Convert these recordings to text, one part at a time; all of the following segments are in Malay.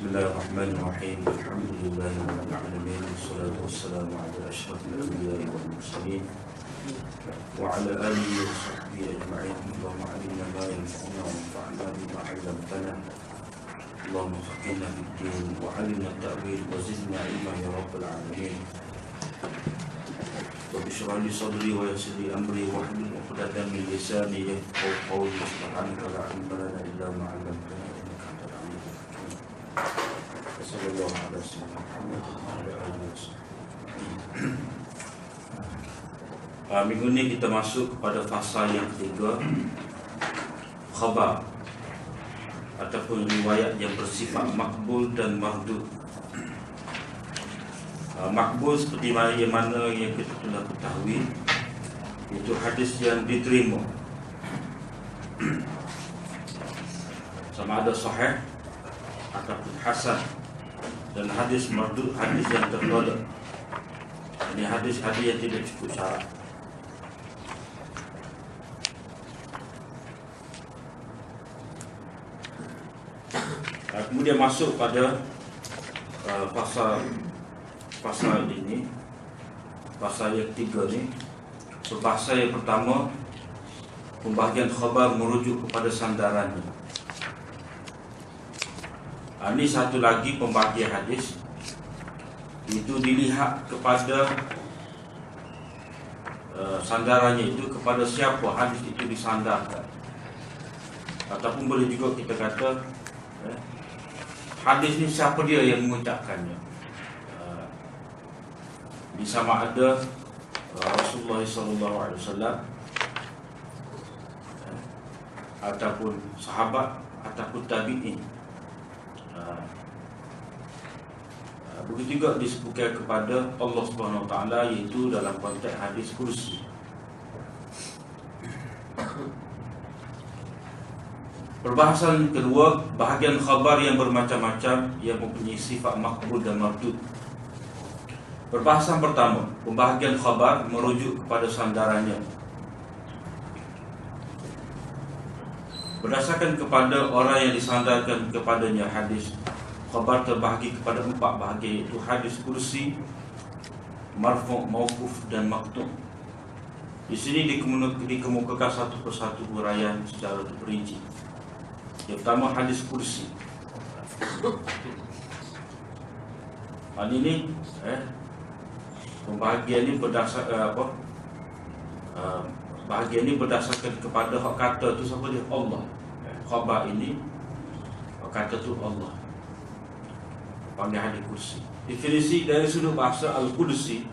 Bismillahirrahmanirrahim. Alhamdulillahirabbil alamin. Wassalatu wassalamu ala asyrafil anbiya'i wal mursalin wa ala alihi wa sahbihi ajma'in. Allahumma 'allimna ma yanfa'una wanfa'na bima 'allamtana. Allahumma faqihna fid-din wa 'allimna at-ta'wil wa zidna 'ilman ya rabbal alamin. Rabbi shrah li sadri wa yassir li amri wa hlul 'uqdatam min lisani yafqahu qawli. Subhanaka la 'ilma lana illa ma 'allamtana. Sallallahu alaihi wasallam. Minggu ni kita masuk kepada fasa yang ketiga, khabar ataupun riwayat yang bersifat makbul dan mardud. Makbul seperti mana yang kita telah ketahui, itu hadis yang diterima, sama ada sahih ataupun hasan. Dan hadis mardud, hadis yang tertolak. Ini hadis-hadis yang tidak cukup syarat. Kemudian masuk pada pasal ini, pasal yang ketiga ni. Pasal yang pertama, pembahagian khabar merujuk kepada sandarannya. Ini satu lagi pembahagian hadis, itu dilihat kepada sandarannya itu, kepada siapa hadis itu disandarkan. Ataupun boleh juga kita kata hadis ni siapa dia yang mengucapkannya. Di sama ada Rasulullah SAW, ataupun sahabat, ataupun tabi'in. Begitu juga disebutkan kepada Allah Subhanahu Wa Taala, iaitu dalam konteks hadis kursi. Perbahasan kedua, bahagian khabar yang bermacam-macam yang mempunyai sifat makbul dan mardud. Perbahasan pertama, pembahagian khabar merujuk kepada sandarannya. Berdasarkan kepada orang yang disandarkan kepadanya hadis, khabar terbahagi kepada 4 bahagian, iaitu hadis kursi, marfu', mauquf dan maqtu'. Di sini dikemukakan satu persatu huraian secara terperinci. Yang pertama, hadis kursi. Ini pembahagian ini bahagian ini berdasarkan kepada hak kata tu siapa dia? Allah. Khabar ini hak kata tu Allah. Panggil hadis kursi. Definisi dari sudut bahasa Al-Qudsi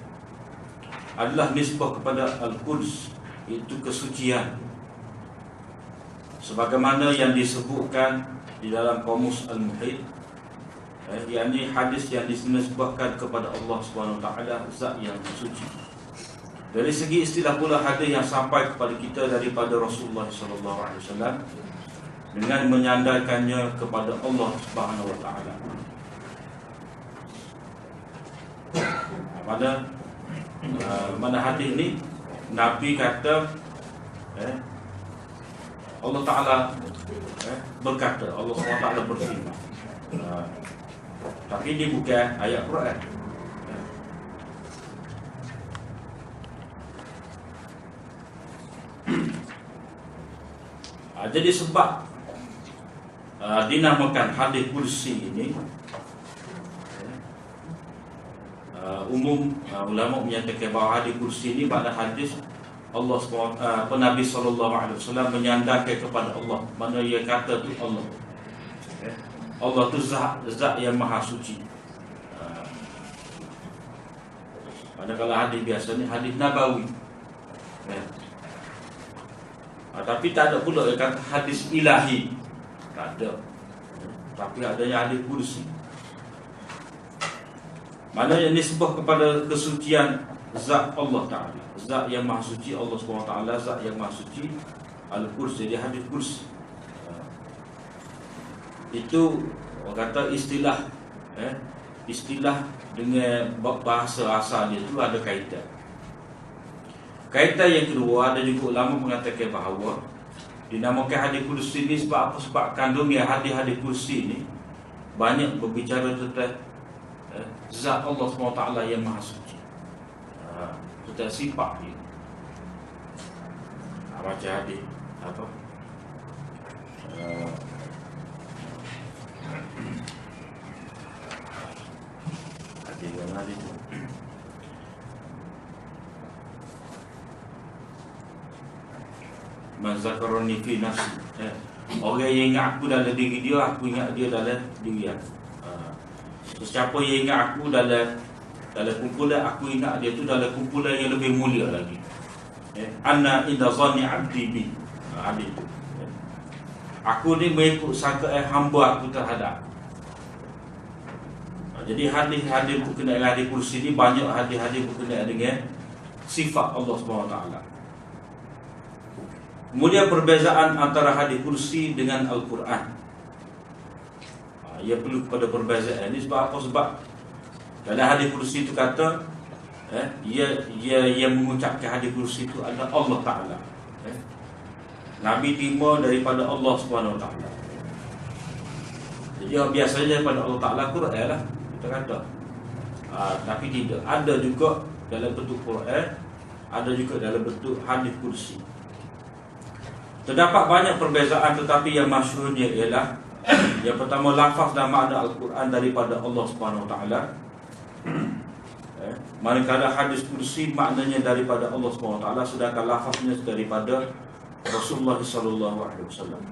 adalah nisbah kepada Al-Quds, itu kesucian, sebagaimana yang disebutkan di dalam Qamus Al-Muhit, yakni hadis yang dinisbahkan kepada Allah Subhanahu Wa Taala, zat yang suci. Dari segi istilah pula, hadis yang sampai kepada kita daripada Rasulullah SAW dengan menyandarkannya kepada Allah Subhanahu Wa Taala. Mana hadis ni Nabi kata Allah Ta'ala berkata, Allah SWT berfirman. Tapi ini bukan ayat Quran. Jadi sebab dinamakan hadis kursi ini, umum ulama menyatakan bahawa hadis kursi ini pada hadis Allah Nabi SAW menyandarkan kepada Allah, mana ia kata tu Allah. Allah tu zat yang maha suci. Manakala hadis biasa ni hadis nabawi. Tapi tak ada pula yang kata hadis ilahi. Tak ada. Tapi adanya hadis kursi. Mana yang nisbah kepada kesucian zat Allah Ta'ala, zat yang maha suci, Allah SWT, zat yang maha suci, Al-Kursi, jadi hadis kursi. Itu orang kata istilah dengan bahasa asal dia itu ada kaitan. Kaitan yang kedua, ada juga ulama mengatakan bahawa dinamakan hadis kursi ni sebab apa? Sebab kandungnya hadis-hadis kursi ni banyak berbicara tentang zat Allah SWT yang maha suci, tentang sifat dia. Macam hadis apa? Hadis yang mana itu? Man zakarani fi nafsi. Orang yang ingat aku dalam diri dia, aku ingat dia dalam diri aku. Siapa yang ingat aku dalam kumpulan, aku ingat dia tu dalam kumpulan yang lebih mulia lagi. Anna inda zanni abdi bi. Hadis tu. Aku ni mengikut sangka hamba aku terhadap. Jadi hadis-hadis berkenaan dengan hadis kursi ni banyak hadis-hadis berkenaan dengan sifat Allah SWT. Kemudian perbezaan antara hadis kursi dengan Al-Quran. Ia perlu kepada perbezaan ini sebab apa? Sebab dalam hadis kursi itu kata ia yang mengucapkan hadis kursi itu adalah Allah Ta'ala. Nabi terima daripada Allah SWT. Jadi biasanya daripada Allah Ta'ala Quran lah kita kata. Tapi tidak, ada juga dalam bentuk Quran, ada juga dalam bentuk hadis kursi. Terdapat banyak perbezaan, tetapi yang masyhurnya ialah yang pertama, lafaz dan makna Al-Quran daripada Allah SWT. Manakala hadis kursi maknanya daripada Allah SWT, sedangkan lafaznya daripada Rasulullah SAW.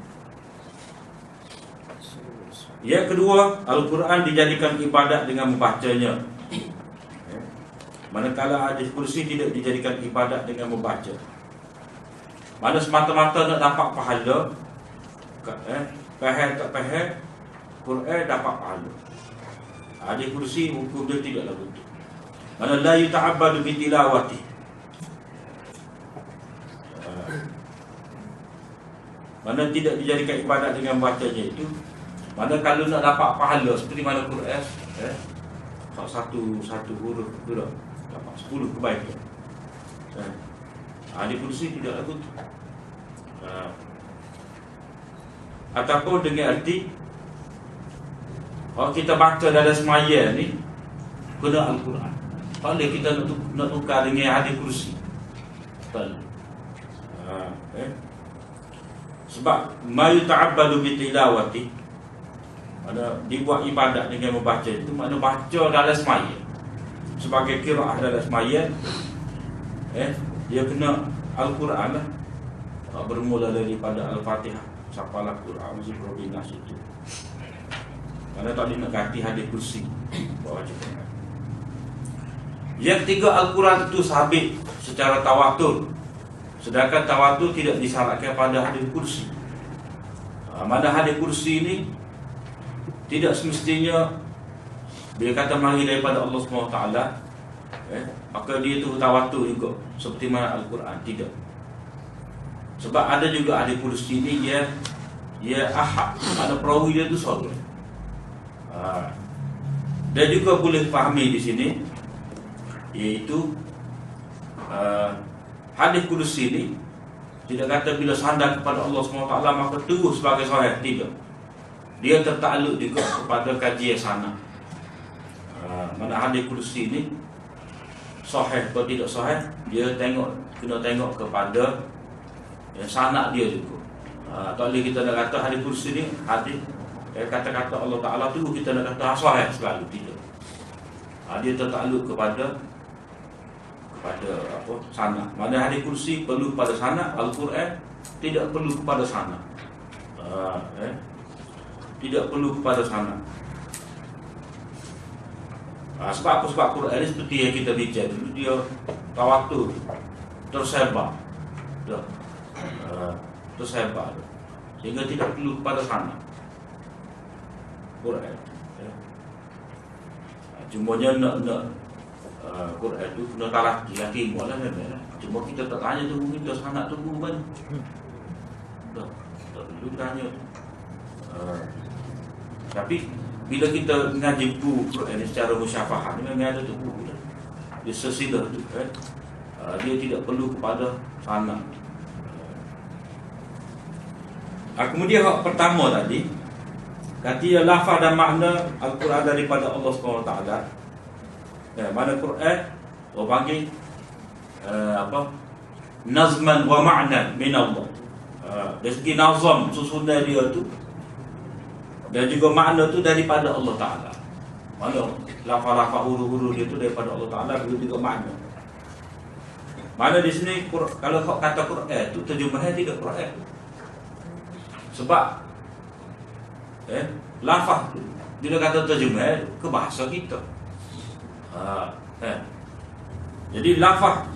Yang kedua, Al-Quran dijadikan ibadat dengan membacanya, manakala hadis kursi tidak dijadikan ibadat dengan membaca. Mana semata-mata nak dapat pahala, faham tak faham, Quran dapat pahala. Hadis kursi hukum dia tidaklah betul. Mana la yuta'abbadu bi tilawati. Mana tidak dijadikan ibadat dengan bacanya itu. Mana kalau nak dapat pahala seperti mana Quran, satu huruf tu dapat 10 kebaikan. Hadis kursi tidaklah betul. Ataupun dengan arti kalau kita baca dalam semaya ni kena Al-Quran, tak boleh kita nak tukar dengan hadis kursi. Tak. Sebab ma yuta'abbadu bi tilawati, mana dibuat ibadat dengan membaca itu, makna baca dalam semaya sebagai qiraah dalam semaya, dia kena Al-Quran lah, bermula daripada Al-Fatihah sampai Al-Quran Zikruddin Nas itu. Mana tak nak ganti hadis kursi bawa cakap. Yang ketiga, Al-Quran itu sabit secara tawatur, sedangkan tawatur tidak disyaratkan pada hadis kursi. Mana hadis kursi ini tidak semestinya bila kata mari daripada Allah SWT, maka dia itu tawatur juga seperti mana Al-Quran. Tidak. Sebab ada juga hadis kursi ini dia ahad, mana perawi dia itu seorang. Dan juga boleh fahami di sini, iaitu hadis kursi ini tidak kata bila sandar kepada Allah SWT maka terus sebagai sahih. Tidak. Dia tertakluk juga kepada kajian sanad. Mana hadis kursi ini sahih atau tidak sahih, dia kena tengok kepada sanad dia juga. Tak boleh kita nak kata hadis kursi ni hadis kata-kata Allah Ta'ala tu kita nak kata sahih selalu. Tidak. Dia tertakluk kepada apa? Sanad. Mana hadis kursi perlu kepada sanad, Al-Quran tidak perlu kepada sanad. Tidak perlu kepada sanad. Sebab apa? Sebab Quran ini seperti yang kita bincang dulu, dia tawatur, tersebar, tersebar, sehingga tidak perlu kepada sanad Quran. Cumanya nak Quran itu kena laki mualah memang. Cuma kita tak tanya tu, kita sanad tu kan. Tak perlu tanya. Tapi bila kita mengaji buku Quran secara musyafahah, memang ada tu buku dah. Dia sesilah tu kan. Dia tidak perlu kepada sanad. Kemudian hak pertama tadi Artinya lafaz dan makna Al-Quran daripada Allah SWT. Mana Quran orang panggil nazman wa ma'nan min Allah. Dari segi nazam, susunan dia tu, dan juga makna tu daripada Allah Ta'ala. Mana lafaz-lafaz huruf-huruf dia tu daripada Allah Ta'ala, begitu juga makna. Mana di sini kalau kata Quran tu terjemahan tidak Quran. Sebab lafaz tu dia kata terjemahan ke bahasa kita. Jadi lafaz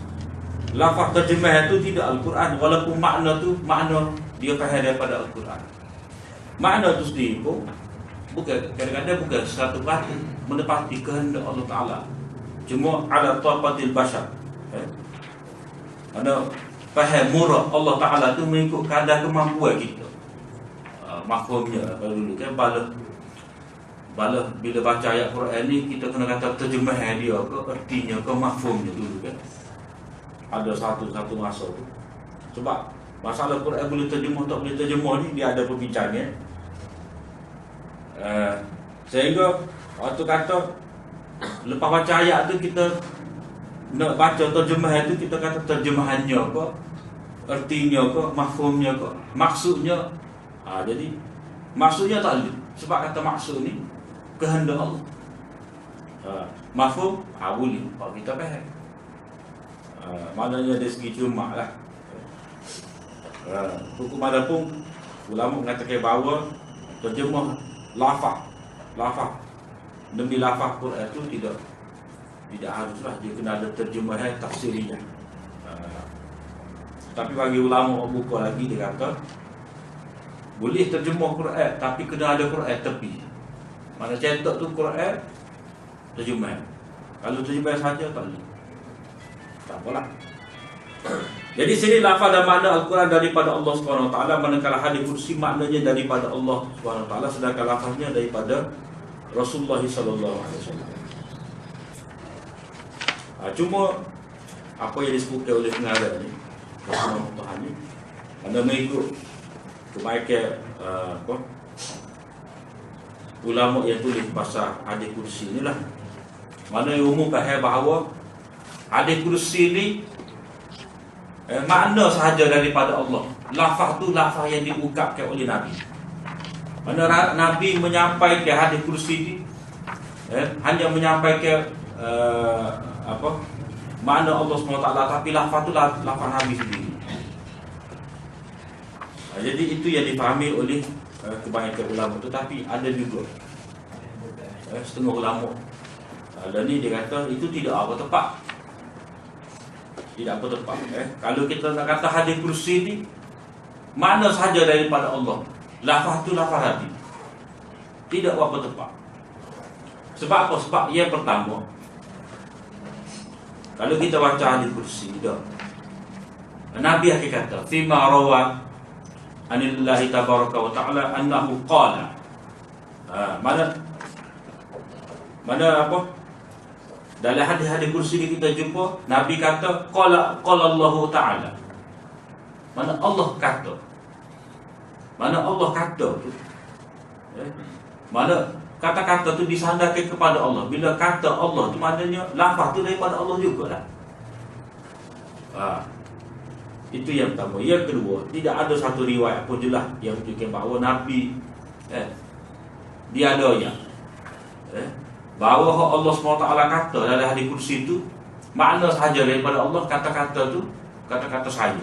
terjemahan tu tidak Al-Quran, walaupun makna tu makna dia faham daripada Al-Quran. Makna tu sendiri pun kadang-kadang bukan 100% menepati kehendak Allah Ta'ala. Cuma ala taqatil bashar. Ada faham murah Allah Ta'ala tu mengikut kadar kemampuan kita. Mafhumnya kalau dulu kan bala bila baca ayat Quran ni kita kena kata terjemahan dia ke ertinya ke mafhumnya dulu kan. Ada satu masa tu. Sebab masalah Quran boleh terjemah tak boleh terjemah ni dia ada perbincangan. Sehingga waktu kata lepas baca ayat tu kita nak baca terjemahan tu kita kata terjemahannya ke ertinya ke mafhumnya ke maksudnya. Jadi maksudnya tak boleh. Sebab kata maksud ni kehendak Allah. Mafhum boleh kalau kita faham. Maknanya dari segi cuma lah. Hukum ada pun ulama mengatakan bahawa terjemah lafaz demi lafaz Quran itu tidak haruslah dia kena ada terjemahan tafsiriyah. Tapi bagi ulama buka lagi dia kata boleh terjemah Quran tapi kena ada Quran tepi. Mana cetak tu Quran terjemah. Kalau terjemah saja tak boleh. Tak apalah. Jadi sini lafaz dan makna Al-Quran daripada Allah SWT, manakala hadis kursi maknanya daripada Allah SWT, sedangkan lafaznya daripada Rasulullah SAW. Cuma apa yang disebutkan oleh pengarang ni, Rasulullah Tuhan ni, anda mengikut kebaikan ulama yang tulis pasal hadis kursi ni lah. Mana yang umum faham bahawa hadis kursi ni makna sahaja daripada Allah. Lafaz tu lafaz yang diungkapkan oleh Nabi. Mana Nabi menyampaikan hadis kursi ni hanya menyampaikan makna Allah SWT, tapi lafaz tu lafaz Nabi sendiri. Jadi itu yang difahami oleh kebanyakan ulama. Tetapi ada juga setengah ulama dan ni dia kata itu tidak apa tepat. Tidak apa tepat. Kalau kita nak kata hadis kursi ni mana sahaja daripada Allah, lafaz tu lafaz Nabi, tidak apa tepat. Sebab apa? Sebab yang pertama, kalau kita baca hadis kursi dah, Nabi akan kata fima rawa anillahi tabaraka wa ta'ala annahu qala. Mana apa? Dalam hadis-hadis kursi ni kita jumpa Nabi kata qala Allah Ta'ala. Mana Allah kata. Mana Allah kata tu. Mana kata-kata tu disandarkan kepada Allah. Bila kata Allah tu maknanya lafaz tu daripada Allah jugalah. Itu yang pertama. Yang kedua, tidak ada satu riwayat pun jelas yang menunjukkan bahawa Nabi dia ada yang bahawa Allah SWT kata dalam hadis kursi itu makna sahaja daripada Allah, kata-kata tu kata-kata saya.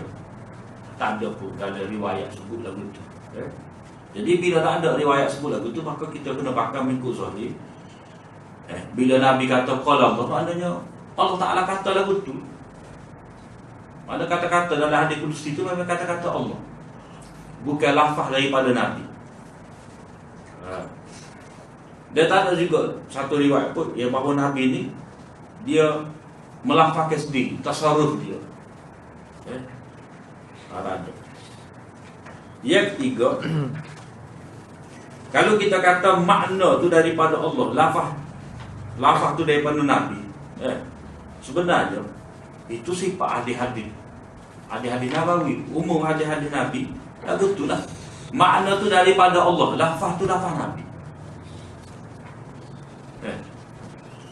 Tak ada pun dalam riwayat sebut lagu itu. Jadi bila tak ada riwayat sebut lagu itu, maka kita kena pakai mengikut zahir. Bila Nabi kata qala Allah, maknanya Allah Ta'ala kata lagu itu. Mana kata-kata dalam hadis kursi itu memang kata-kata Allah, bukan lafaz daripada Nabi. Dia tak ada juga satu riwayat pun yang bahawa Nabi ni dia melafazkan sendiri, tasarruf dia. Ada. Yang ketiga, kalau kita kata makna tu daripada Allah, lafaz tu daripada Nabi, sebenarnya itu sifat hadis-hadis Nabawi, umum hadis-hadis Nabi. Tak betul lah. Makna tu daripada Allah, lafaz tu lafaz Nabi.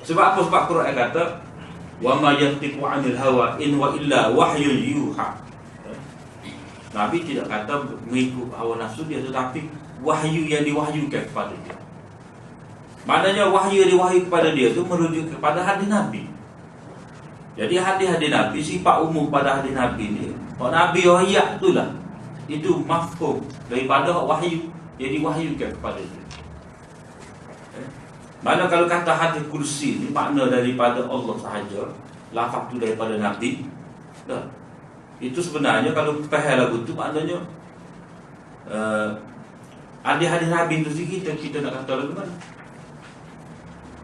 Sebab apa? Sebab Quran kata wa ma yantiqu 'anil hawa in wa illa wahyun yuha. Nabi tidak kata mengikut hawa nafsu dia, tetapi wahyu yang diwahyukan kepada dia. Maknanya wahyu yang diwahyukan kepada dia itu merujuk kepada hadis Nabi. Jadi hadis-hadis Nabi, sifat umum pada hadis Nabi ni, kalau Nabi wahyak itulah, itu mafhum daripada wahyu yang diwahyukan kepada dia. Mana kalau kata hadis kursi ni makna daripada Allah sahaja, lafaz tu daripada Nabi, dah. Itu sebenarnya kalau faham lagu tu maknanya hadis-hadis Nabi tu sih kita nak kata lagu mana.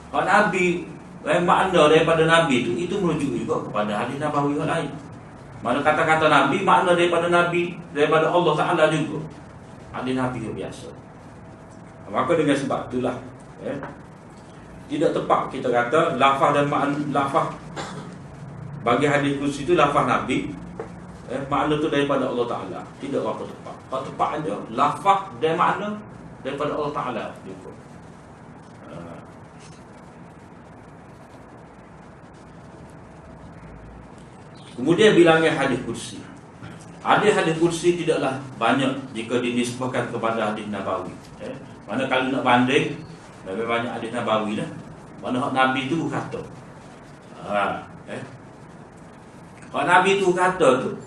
Kalau Nabi makna daripada Nabi itu merujuk juga kepada hadis Nabawi yang lain. Mana kata-kata Nabi makna daripada Nabi, daripada Allah Taala juga. Hadis Nabi yang biasa. Maka dengan sebab itulah tidak tepat kita kata lafaz dan makna lafaz bagi hadis kursi itu lafaz Nabi, makna tu daripada Allah Taala. Tidak apa tepat. Kalau tepat aja lafaz dan makna daripada Allah Taala juga. Kemudian bilangnya hadis kursi. Hadis kursi tidaklah banyak jika dinisbahkan kepada hadis Nabawi. Mana kalau nak banding, lebih banyak hadis Nabawi lah. Mana Nabi tu kata. Kalau Nabi tu kata tu,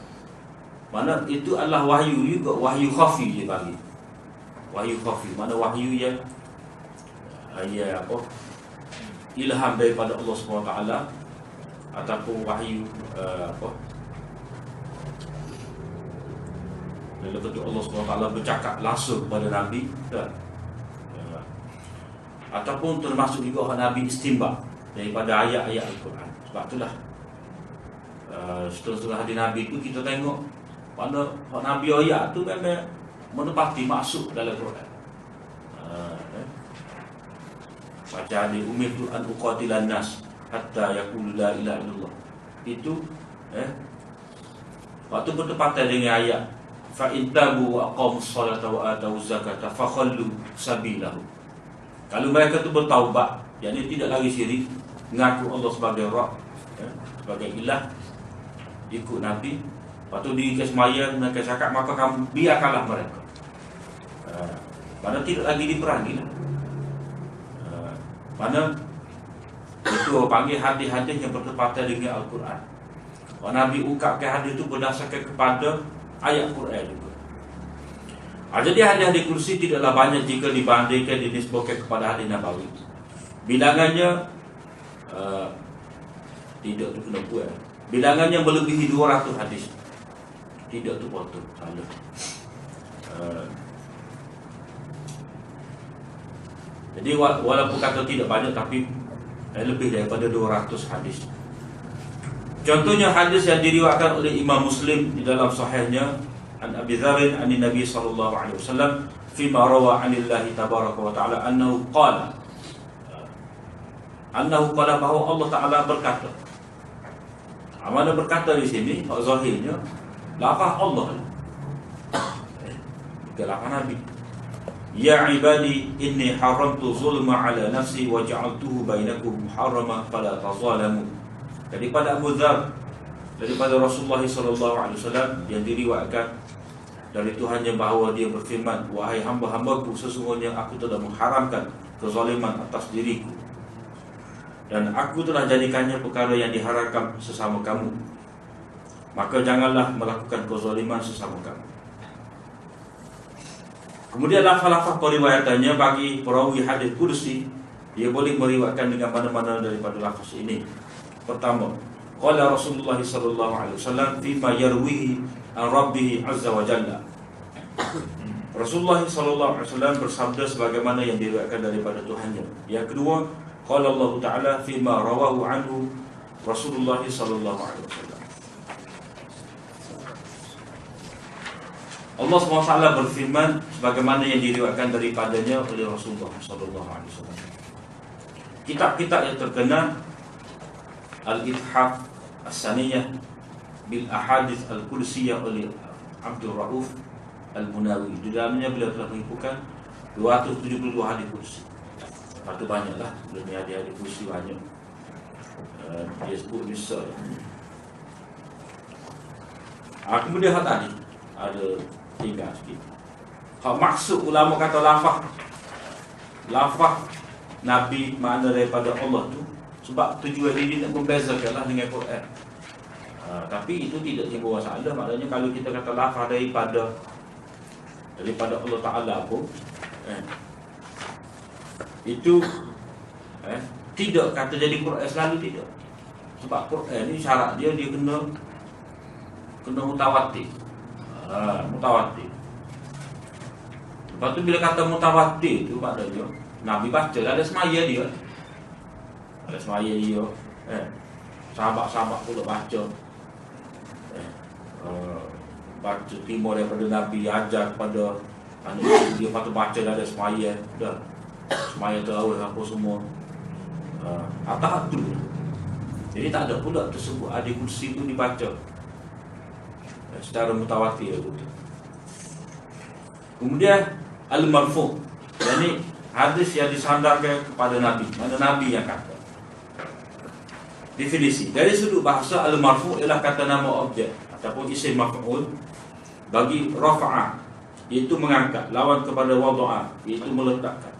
mana itu adalah wahyu juga, wahyu khafi dia bagi. Wahyu khafi, mana wahyu yang ilham daripada Allah SWT, ataupun wahyu dalam bentuk Allah SWT bercakap langsung kepada Nabi, ataupun termasuk juga Nabi istinbat daripada ayat-ayat Al-Quran. Sebab itulah setelah hadis Nabi itu kita tengok mana Nabi ayat tu memang menepati maksud dalam Quran. Baca hadis umirtu an uqatilan nas hatta yaqulu la ilaha illallah. Itu waktu bertepatan dengan ayat fa in tabu wa aqamus salata wa atuz zakata fakhallu sabilahu. Kalau mereka tu bertaubat, yakni tidak lagi syirik, mengaku Allah sebagai Rabb, sebagai ilah, ikut Nabi, lepas tu diri kesemayang, mereka cakap, maka kamu biarkanlah mereka. Mana tidak lagi diperangi lah. Mana itu panggil hadis-hadis yang bertepatan dengan Al-Quran. Kalau Nabi ungkapkan hadis itu berdasarkan kepada ayat Quran juga. Jadi hadis-hadis kursi tidaklah banyak jika dibandingkan dinisbahkan kepada hadis Nabawi. Bilangannya tidak tu kena buat. Bilangannya melebihi 200 hadis. Tidak tu patut salah. Jadi walaupun kata tidak banyak, tapi lebih daripada 200 hadis. Contohnya hadis yang diriwayatkan oleh Imam Muslim di dalam sahihnya an Abi Dzar an Nabi sallallahu alaihi wasallam fi ma rawa anillahi tabaraka wa taala annahu qala bahwa Allah Taala berkata. Mana berkata di sini zahirnya lafaz Allah. Bukan lafaz Nabi. Ya ibadi inni haramtu zulma ala nafsi wa ja'altuhu bainakum muharrama fala tazalamu. Daripada Abu Dzar, daripada Rasulullah SAW yang diriwayatkan dari Tuhannya bahawa dia berfirman, wahai hamba-hambaku, sesungguhnya aku telah mengharamkan kezaliman atas diriku, dan aku telah jadikannya perkara yang diharamkan sesama kamu, maka janganlah melakukan kezaliman sesama kamu. Kemudian lafaz-lafaz periwayatannya bagi perawi hadis kursi, dia boleh meriwayatkan dengan mana-mana daripada lafaz ini. Pertama, qala Rasulullah sallallahu alaihi wasallam fi ma yarwihi an rabbih azza wa jalla. Rasulullah sallallahu alaihi wasallam bersabda sebagaimana yang diriwayatkan daripada Tuhannya. Yang kedua, qala Allah Taala fi ma rawahu anhu Rasulullah sallallahu alaihi wasallam. Allah SWT berfirman sebagaimana yang diriwayatkan daripadanya oleh Rasulullah SAW. Kitab-kitab yang terkenal Al-Ithaf As-Saniyah bil Ahadith Al-Qudsiyah oleh Abdul Rauf Al-Munawi. Di dalamnya beliau telah menghimpunkan 272 hadis kursi. Lepas tu banyaklah, beliau hadis kursi banyak. Dia sebut nisa. Kemudian hal tadi ada tinggal sikit. Hak maksud ulama kata lafaz Nabi makna daripada Allah tu sebab tujuan dia nak membezakanlah dengan Quran. Tapi itu tidak timbul masalah. Maknanya kalau kita kata lafaz daripada Allah Ta'ala pun itu tidak kata jadi Quran selalu, tidak. Sebab Quran ni syarat dia kena mutawatir. Mutawatir. Lepas tu bila kata mutawatir tu maknanya Nabi baca ada semaya dia. Ada semaya dia. Sahabat-sahabat pula baca. Baca timur daripada Nabi, ajar kepada anak dia, lepas tu baca dah ada semaya. Dah semaya terawih apa semua. Atas tu. Jadi tak ada pula tersebut hadis kursi tu dibaca secara mutawatir tu. Kemudian al-marfu', yakni hadis yang disandarkan kepada Nabi, mana Nabi yang kata. Definisi dari sudut bahasa, al-marfu' ialah kata nama objek ataupun isim maf'ul bagi rafa'ah, iaitu mengangkat, lawan kepada wada'ah, iaitu meletakkan.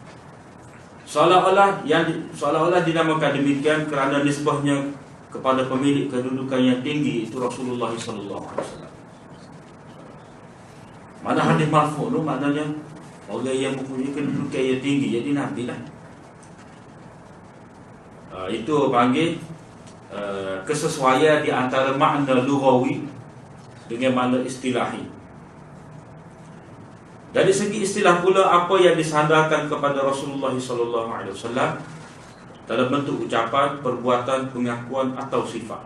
Seolah-olah dinamakan demikian kerana nisbahnya kepada pemilik kedudukan yang tinggi, itu Rasulullah SAW. Mana hadis marfu' tu maknanya orang yang mempunyai kedudukan yang tinggi, jadi Nabi lah. Itu panggil kesesuaian di antara makna lughawi dengan makna istilahi. Dari segi istilah pula, apa yang disandarkan kepada Rasulullah SAW dalam bentuk ucapan, perbuatan, pengakuan atau sifat,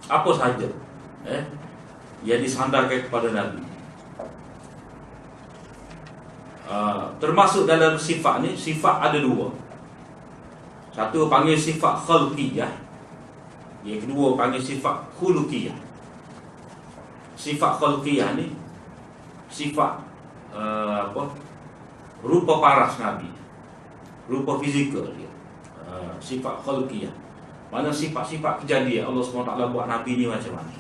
apa sahaja yang disandarkan kepada Nabi. Termasuk dalam sifat ni, sifat ada dua. Satu panggil sifat khalqiyah, yang kedua panggil sifat khuluqiyah. Sifat khalqiyah ni sifat rupa paras Nabi, rupa fizikal dia. Sifat khalqiyah, mana sifat-sifat kejadian Allah SWT buat Nabi ni macam mana.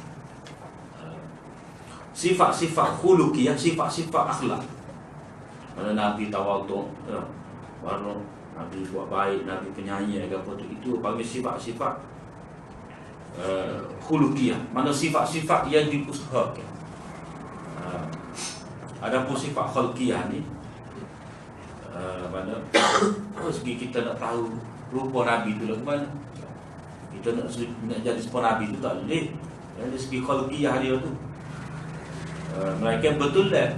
Sifat-sifat khuluqiyah, sifat-sifat akhlak, mana Nabi tawaduk, mana Nabi buat baik, Nabi penyanyi apa tu, itu panggil sifat-sifat khuluqiyah, mana sifat-sifat yang diusahakan. Adapun sifat khalqiyah ni mana segi kita nak tahu rupa Nabi tu lah mana, kita nak jadi seperti Nabi tu tak boleh. Dari segi khalqiyah dia tu mereka betul dah.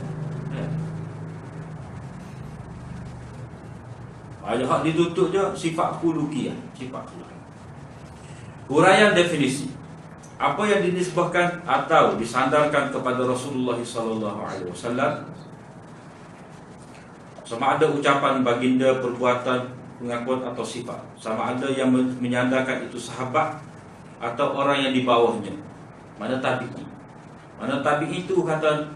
Ada hak ditutup je sifat khuluqiyah, sifat khuluqiyah. Huraian definisi. Apa yang dinisbahkan atau disandarkan kepada Rasulullah SAW, sama ada ucapan baginda, perbuatan, pengakuan atau sifat, sama ada yang menyandarkan itu sahabat atau orang yang di bawahnya, mana tabi'i. Mana tabi'i itu kata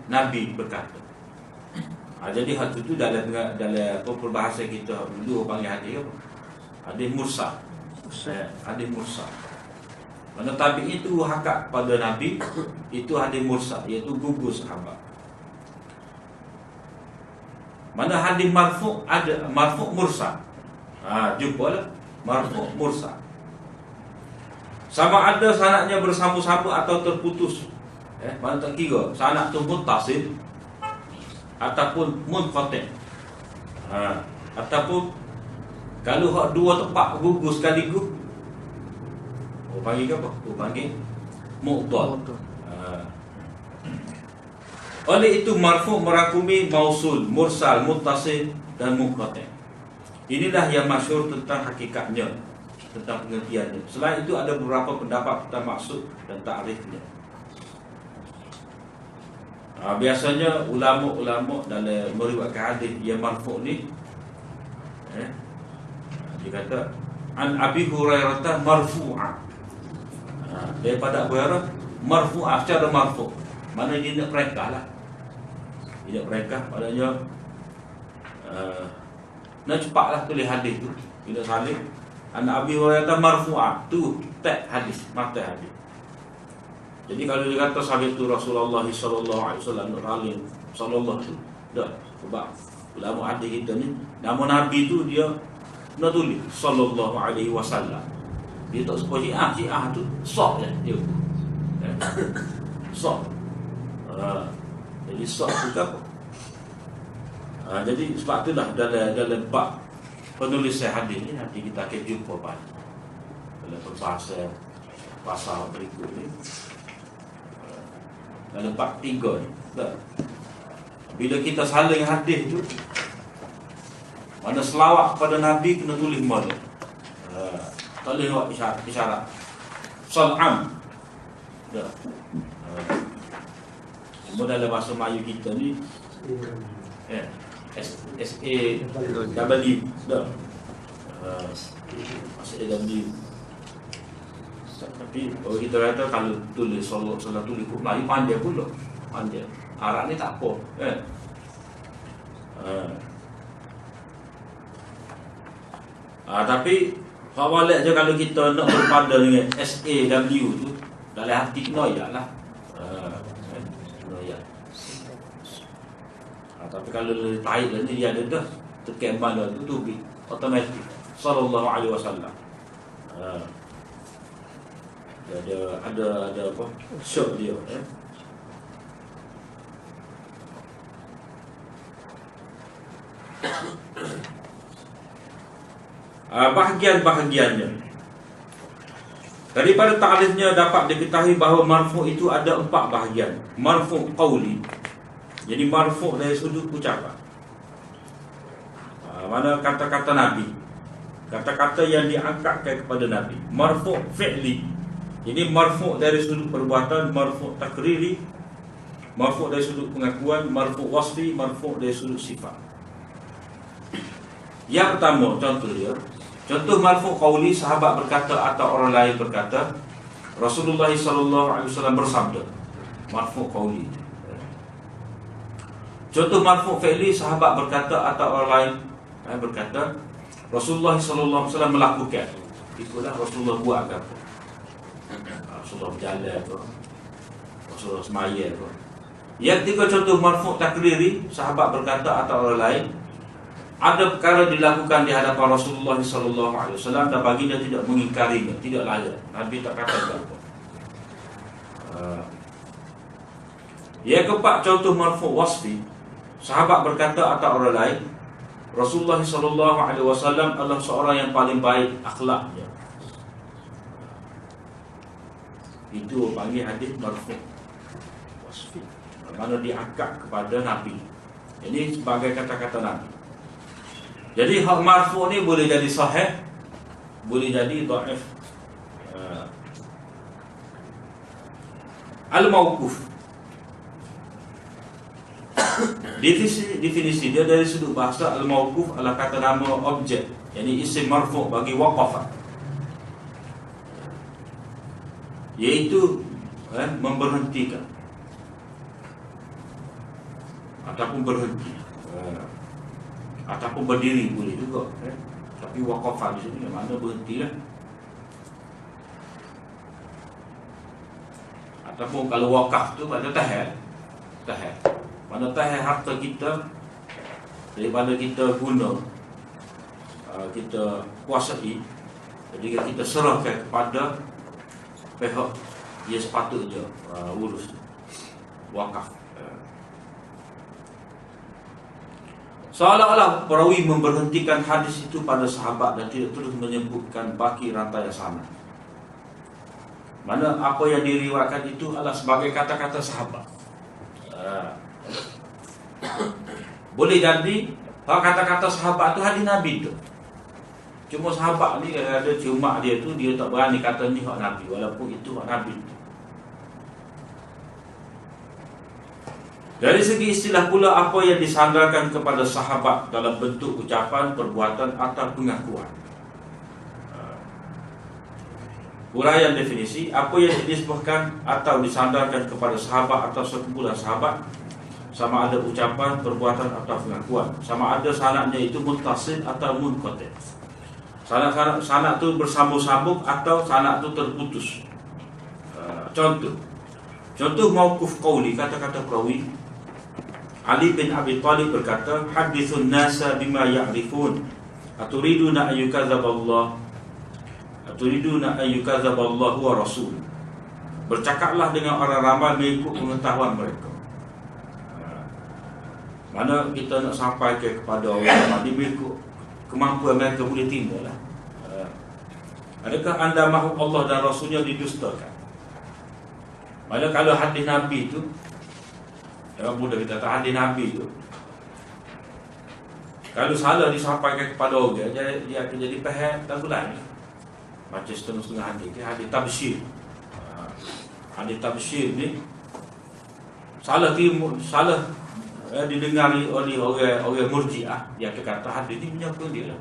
Nabi berkata. Jadi hal itu dalam peribahasa kita dulu panggil hadis apa? Hadis mursal. Hadis mursal. Mana tabi'i itu hakat pada Nabi, itu hadis mursal, iaitu gugus sahabat. Mana hadis marfu', ada marfu' mursal. Jumpalah marfu' mursal. Sama ada sanadnya bersambung-sambung atau terputus. Mana tak kira sanad tu muttasil ataupun munqati'. Ataupun kalau hak dua tempat gugus sekaligus, panggil apa? Panggil mu'dhal. Oleh itu marfu' merangkumi mausul, mursal, muttasil dan munqati'. Inilah yang masyhur tentang hakikatnya, tentang pengertiannya. Selain itu ada beberapa pendapat tentang maksud dan ta'rifnya. Biasanya ulama-ulama dalam meriwayatkan hadis yang marfu' ni dia kata an Abi Hurairah marfu'an. Daripada Abu Hurairah marfu'ah, secara marfu'. Mana dia nak perintah lah. Dia nak perintah, maknanya nak cepatlah tulis hadis tu. Bila salib anak Abi Hurairah marfu'ah tu tak hadis, mata hadis. Jadi kalau dia kata sahabat tu Rasulullah sallallahu alaihi wasallam ralim sallallahu tu dah sebab ulama hadis kita ni nama Nabi tu dia nak tulis sallallahu alaihi wasallam. Dia tak sebut Syiah tu sok je dia. Sok. Jadi sok tu apa? Jadi sebab itulah dalam bab penulisan hadis ni nanti kita akan jumpa pada dalam perbahasan pasal berikut ni. Dalam bab 3 ni tak? Bila kita saling hadis tu mana selawat kepada Nabi kena tulis mana tak boleh buat isyarat sal'am tak? Cuma dalam bahasa Melayu kita ni S-A-W tak? S-A-W. Tapi kalau kita kata kalau tulis salah tulis Melayu pandai pula. Pandai. Arab ni tak apa kan. Tapi balik je kalau kita nak berpada dengan SAW tu dalam hati kena lah. Tapi kalau taik ni dia ada dah tekan mana tu automatik sallallahu alaihi wasallam. Ada apa? Syok dia bahagian-bahagiannya. Daripada ta'rifnya dapat diketahui bahawa marfu' itu ada 4 bahagian. Marfu' qauli, jadi marfu' dari sudut ucapan. Mana kata-kata Nabi, kata-kata yang diangkatkan kepada Nabi. Marfu' fi'li, jadi marfu' dari sudut perbuatan. Marfu' takriri, marfu' dari sudut pengakuan. Marfu' wasfi, marfu' dari sudut sifat. Yang pertama contoh dia, contoh marfu' qauli, sahabat berkata atau orang lain berkata. Rasulullah sallallahu alaihi wasallam bersabda, marfu' qauli. Contoh marfu' fi'li, sahabat berkata atau orang lain berkata. Rasulullah sallallahu alaihi wasallam melakukan. Itulah Rasulullah buat apa? Rasulullah berjalan tu, Rasulullah semaya tu. Yang ketiga contoh marfu' takriri, sahabat berkata atau orang lain. Ada perkara dilakukan di hadapan Rasulullah sallallahu alaihi wasallam dan baginda tidak mengingkarinya, tidak layak. Nabi tak kata apa. Yang keempat contoh marfu' wasfi, sahabat berkata atau orang lain. Rasulullah sallallahu alaihi wasallam adalah seorang yang paling baik akhlaknya. Itu panggil hadis marfu' wasfi, mana diangkat kepada Nabi. Ini sebagai kata-kata Nabi. Jadi hak marfu' ni boleh jadi sahih, boleh jadi dhaif. Al-mauquf, definisi dia dari sudut bahasa. Al-mauquf adalah kata nama objek, yakni isim marfu' bagi waqafa, iaitu memberhentikan ataupun berhenti, ataupun berdiri boleh juga. Tapi waqafa di sini mana berhentilah. Ataupun kalau wakaf tu mana tahan. Mana tahan harta kita daripada kita guna, kita kuasai. Jadi kita serahkan kepada pihak yang sepatutnya urus wakaf. Seolah-olah perawi memberhentikan hadis itu pada sahabat dan tidak terus menyebutkan baki rantai yang sama. Mana apa yang diriwayatkan itu adalah sebagai kata-kata sahabat. Boleh jadi kata-kata sahabat itu hadis Nabi itu. Cuma sahabat ni ada cuma dia tu dia tak berani kata ni hak Nabi, walaupun itu hak Nabi. Dari segi istilah pula, apa yang disandarkan kepada sahabat dalam bentuk ucapan, perbuatan atau pengakuan. Uraian definisi, apa yang disebutkan atau disandarkan kepada sahabat atau sekumpulan sahabat, sama ada ucapan, perbuatan atau pengakuan, sama ada sanadnya itu muttasil atau munqati'. Sanak tu bersambung-sambung atau sanak tu terputus. Contoh mauquf qauli, kata-kata perawi. Ali bin Abi Thalib berkata, hadithun nasa bima ya'rifun, aturiduna ayyukazaballah, aturiduna ayyukazaballahu wa rasul. Bercakaplah dengan orang ramai mengikut pengetahuan mereka. Mana kita nak sampai kepada orang ramai mengikut kemampuan mereka boleh timbul lah. Adakah anda mahu Allah dan Rasulnya didustakan? Mana kalau hadis Nabi tu, orang muda kita kata hadis Nabi tu, kalau salah disampaikan kepada orang, dia akan jadi faham lagu lain. Macam setengah-setengah hadis tabsyir. Hadis tabsyir ni salah didengari oleh orang Murji'ah, dia akan kata hadis ni menyokong dia lah.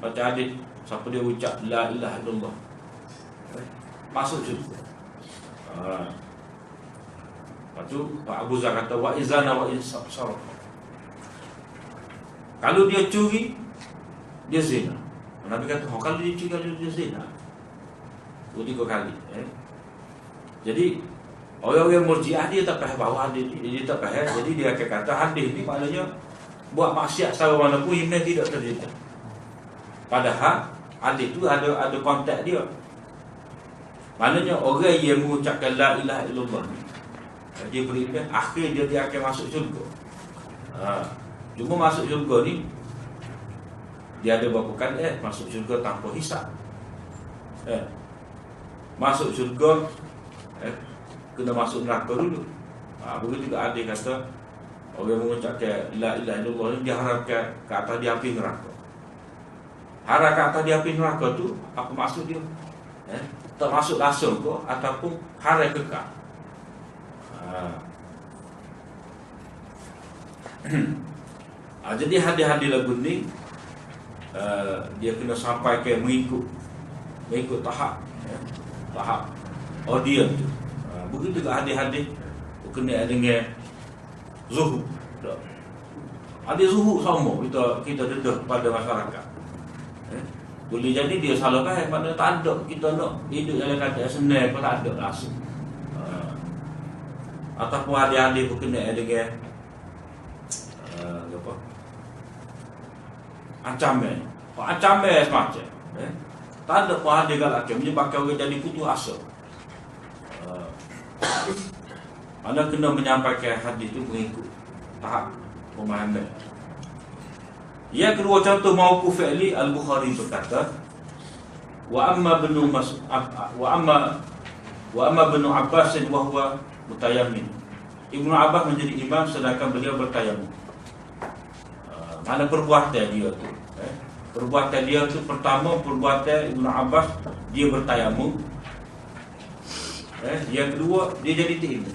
Macam hadis siapa dia ucap la ilaha illallah masuk syurga. Lepas tu Pak Abu Zar kata wa izana wa insarq. Kalau dia curi, dia zina. Nabi kata kalau dia curi, kalau dia zina, 3 kali. Jadi orang-orang Murji'ah dia tak faham bahawa hadis ni, dia tak faham. Jadi dia akan kata hadis ni maknanya buat maksiat secara mana pun iman tidak terjadi. Padahal hadis tu ada konteks dia. Maknanya orang yang mengucapkan la ilaha illallah, dia beriman, akhir dia akan masuk syurga. Cuma masuk syurga ni dia ada berapa kali masuk syurga tanpa hisap. Masuk syurga kena masuk neraka dulu. Begitu juga ada kata orang mengucapkan la ilaha illallah ni dia harapkan ke atas dia api neraka. Harap ke atas dia api neraka tu apa maksud dia? Tak masuk langsung ke ataupun harai kekal. Jadi hadis-hadis lagu ni dia kena sampai ke mengikut tahap audience tu. Begitu juga hadis-hadis kena dengan zuhud. Hadis zuhud sama kita dedah pada masyarakat. Boleh jadi dia salah faham, maknanya tak ada kita nak hidup dalam keadaan senang pun tak ada langsung. Ataupun hadis-hadis berkenaan dengan apa? Ancaman semacam. Tak ada pun hadis galakkan menyebabkan orang jadi putus asa. Mana kena menyampaikan hadis itu mengikut tahap pemahaman. Yang kedua contoh mauquf fi'li, Al-Bukhari berkata, wa amma ibnu Abbas wa huwa mutayammin. Ibnu Abbas menjadi imam sedangkan beliau bertayamum. Mana perbuatan dia tu? Perbuatan dia tu pertama perbuatan Ibnu Abbas dia bertayamum. Yang kedua dia jadi taimum.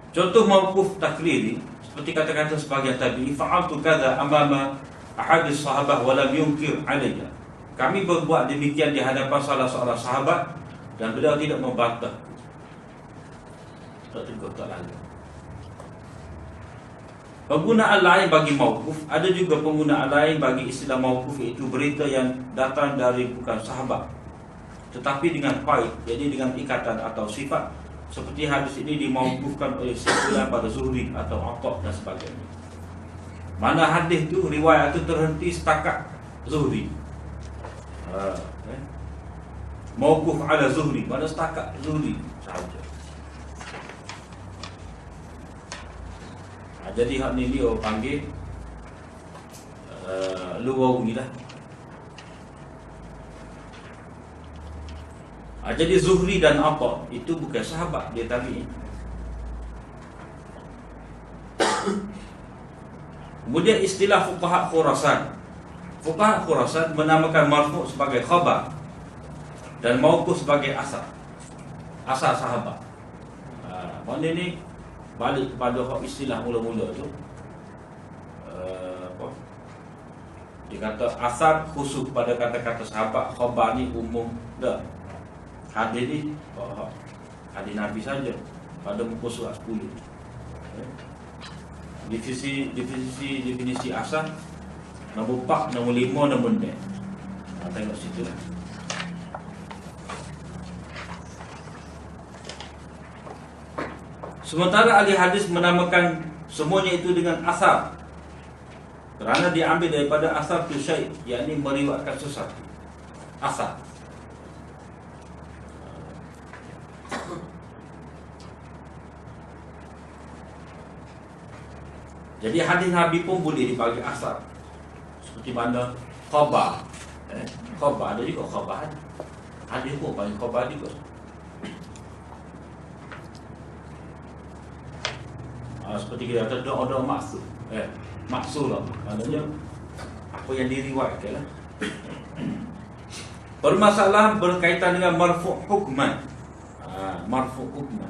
Contoh mauquf takriri seperti kata-kata sebagian tabi'in, fa'altu kadza amama ahadis sahabah wa lam yunkir alayya. Kami berbuat demikian di hadapan salah seorang sahabat dan beliau tidak membantah. Tak tegur, tak lalu. Penggunaan lain bagi mauquf, ada juga penggunaan lain bagi istilah mauquf, iaitu berita yang datang dari bukan sahabat tetapi dengan qaid, jadi dengan ikatan atau sifat. Seperti hadis ini dimauqufkan oleh sekumpulan pada Zuhri atau Atha dan sebagainya. Mana hadis tu riwayat itu terhenti setakat Zuhri. Mauquf ala Zuhri, mana setakat Zuhri sahaja. Jadi hak ni dia panggil luwawi lah. Jadi Zuhri dan Atha itu bukan sahabat, dia tabi'in. Kemudian istilah fuqaha Khurasan. Fuqaha Khurasan menamakan marfu' sebagai khabar dan mauquf sebagai asar sahabat. Maknanya ni balik kepada istilah mula-mula tu. Dia kata asar khusus pada kata-kata sahabat, khabar ni umum dah. Hadis ni hadis Nabi saja pada muka surat 10. definisi asal nombor 4, nombor 5, nombor 6. Tengok situ lah. Sementara ahli hadis menamakan semuanya itu dengan asar, kerana diambil daripada asar tu syai', yakni meriwayatkan sesuatu. Asar. Jadi hadis Nabi pun boleh dipanggil asar. Seperti mana khabar. Khabar ada juga khabar. Hadis pun panggil khabar juga. Seperti kita kata doa-doa maksud. Maksud lah. Maknanya apa yang diriwayatkan lah. Permasalahan berkaitan dengan marfu' hukman. Marfu' hukman.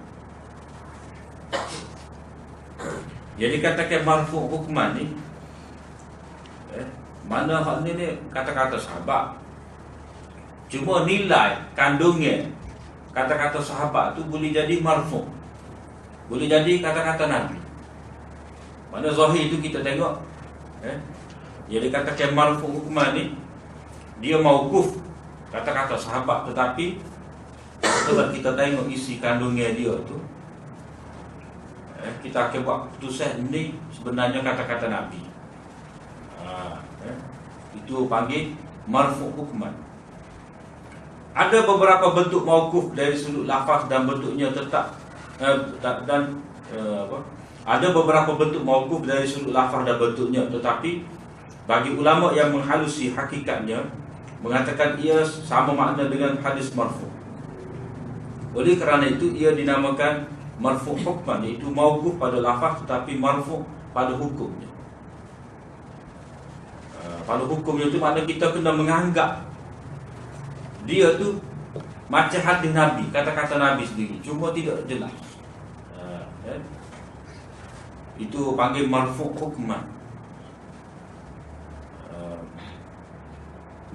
Jadi katakan marfu' hukman ni, mana hak ni kata-kata sahabat. Cuma nilai kandungnya kata-kata sahabat tu boleh jadi marfu', boleh jadi kata-kata Nabi. Mana zahir itu kita tengok, jadi katakan marfu' hukman ni, dia mauquf kata-kata sahabat, tetapi setelah kita tengok isi kandungnya dia tu, kita akan buat keputusan ini sebenarnya kata-kata Nabi. Itu panggil marfu' hukman. Ada beberapa bentuk mauquf dari sudut lafaz dan bentuknya tetap ada beberapa bentuk mauquf dari sudut lafaz dan bentuknya, tetapi bagi ulama yang menghalusi hakikatnya mengatakan ia sama makna dengan hadis marfu'. Oleh kerana itu ia dinamakan marfu' hukman, iaitu mauquf pada lafaz tetapi marfu' pada hukumnya. Pada hukumnya itu makna kita kena menganggap dia tu macam hadis Nabi, kata-kata Nabi sendiri, cuma tidak jelas. Itu panggil marfu' hukman.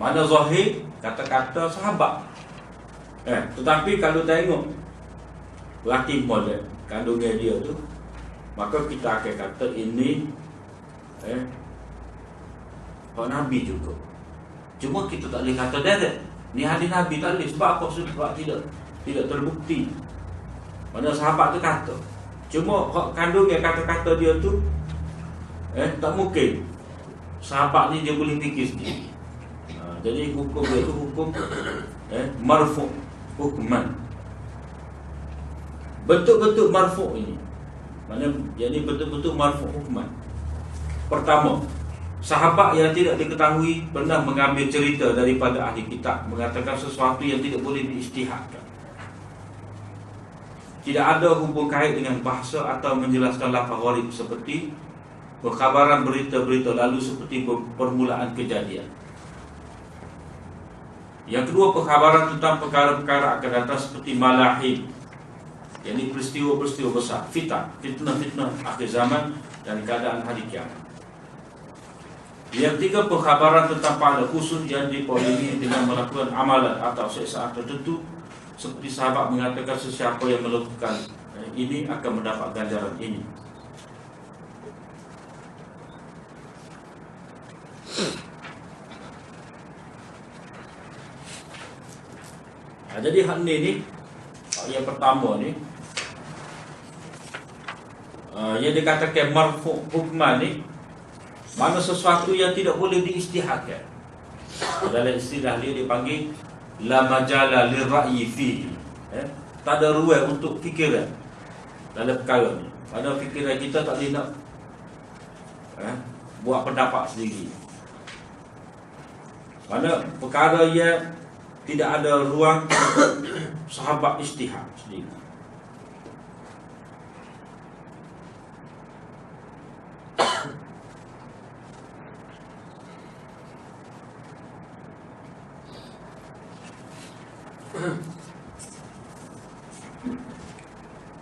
Mana zahir kata-kata sahabat, tetapi kalau tengok laki model kandungnya dia tu, maka kita akan kata ini hak Nabi juga. Cuma kita tak boleh kata direct ni hadis Nabi, tak boleh. Sebab apa? Sebab tidak terbukti. Mana sahabat tu kata, cuma hak kandungnya kata-kata dia tu tak mungkin sahabat ni dia boleh fikir sendiri. Jadi hukum dia tu hukum marfu' hukman. Bentuk-bentuk marfu' ini, mana jadi bentuk-bentuk marfu' hukman. Pertama, sahabat yang tidak diketahui pernah mengambil cerita daripada ahli kitab mengatakan sesuatu yang tidak boleh diijtihadkan. Tidak ada hubung kait dengan bahasa atau menjelaskan lafaz gharib, seperti perkhabaran berita-berita lalu seperti permulaan kejadian. Yang kedua, perkhabaran tentang perkara-perkara akan datang seperti malahim, yakni peristiwa-peristiwa besar, fitnah-fitnah akhir zaman dan keadaan hari kiamat. Yang ketiga, perkhabaran tentang pahala khusus yang dipolingi dengan melakukan amalan atau siksaan tertentu, seperti sahabat mengatakan sesiapa yang melakukan ini akan mendapat ganjaran ini. Jadi hal ni yang pertama ni, yang dikatakan marfu' hukman ni, mana sesuatu yang tidak boleh diijtihadkan. Dalam istilah dia dipanggil la majala lirra'yi fihi. Tak ada ruang untuk fikiran dalam perkara ni. Pada fikiran kita tak boleh nak buat pendapat sendiri. Mana perkara yang tidak ada ruang sahabat ijtihad sendiri.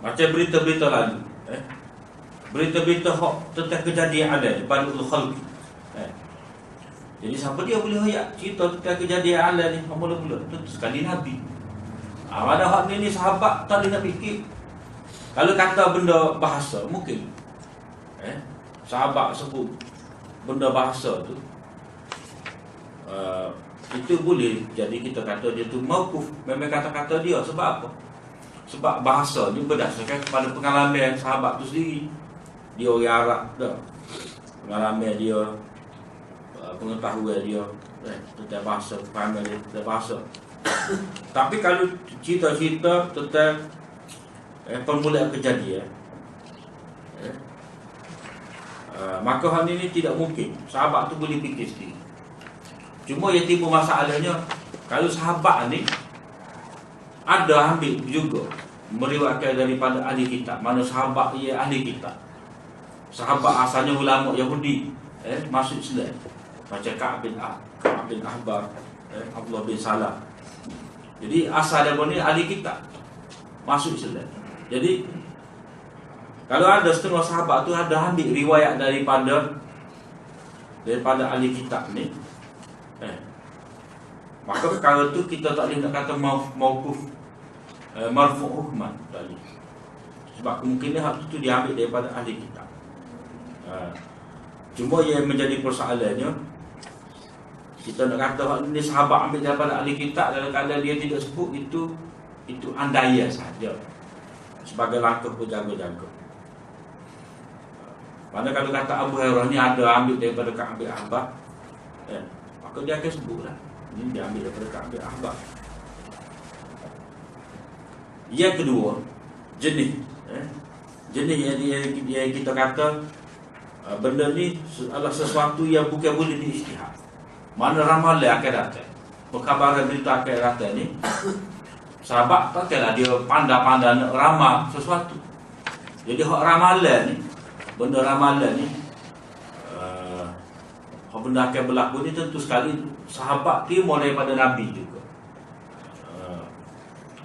Macam berita-berita lalu, berita-berita tentang kejadian ada pada ulul khalq. Jadi siapa dia boleh ayat cerita tentang kejadian alam ni mula-mula? Tentu sekali Nabi. Mana hak ni sahabat tak boleh nak fikir. Kalau kata benda bahasa mungkin. sahabat sebut benda bahasa tu, itu boleh jadi kita kata dia tu mauquf. Memang kata-kata dia. Sebab apa? Sebab bahasa ni berdasarkan kepada pengalaman sahabat tu sendiri. Dia orang Arab dah, pengalaman dia, pengetahuan dia tentang bahasa, kefahaman dia tentang bahasa. Tapi kalau cerita-cerita tentang permulaan kejadian, maka hal ini tidak mungkin. Sahabat tu boleh fikir sendiri. Cuma yang timbul masalahnya, kalau sahabat ni ada ambil juga meriwayatkan daripada ahli kitab. Mana sahabat ia ahli kitab, sahabat asalnya ulama Yahudi, masuk Islam, macam Ka'ab bin Ahbar, Abdullah bin Salam. Jadi asal dia ni ahli kitab, masuk Islam. Jadi kalau ada setengah sahabat tu ada ambil riwayat daripada ahli kitab ni, maka perkara tu kita tak boleh nak kata mauquf, marfu' hukman tadi. Sebab kemungkinan hal itu diambil daripada ahli kitab. Cuma yang menjadi persoalannya, kita nak kata hal ini sahabat ambil daripada ahli kitab dalam keadaan dia tidak sebut, itu andaian saja, sebagai langkah berjaga-jaga. Mana kalau kata Abu Hurairah ni ada ambil daripada Ka'ab bin Ahbar, maka dia akan sebutlah ini dia ambil daripada Ka'ab bin Ahbar. Yang kedua, jenis yang kita kata benda ni adalah sesuatu yang bukan boleh diijtihad. Mana ramalan akan datang, perkabaran berita akan datang ni, sahabat takkanlah dia pandai-pandai nak ramal sesuatu. Jadi hak ramalan ni, benda ramalan ni, benda akan berlaku ni tentu sekali sahabat terima daripada Nabi juga.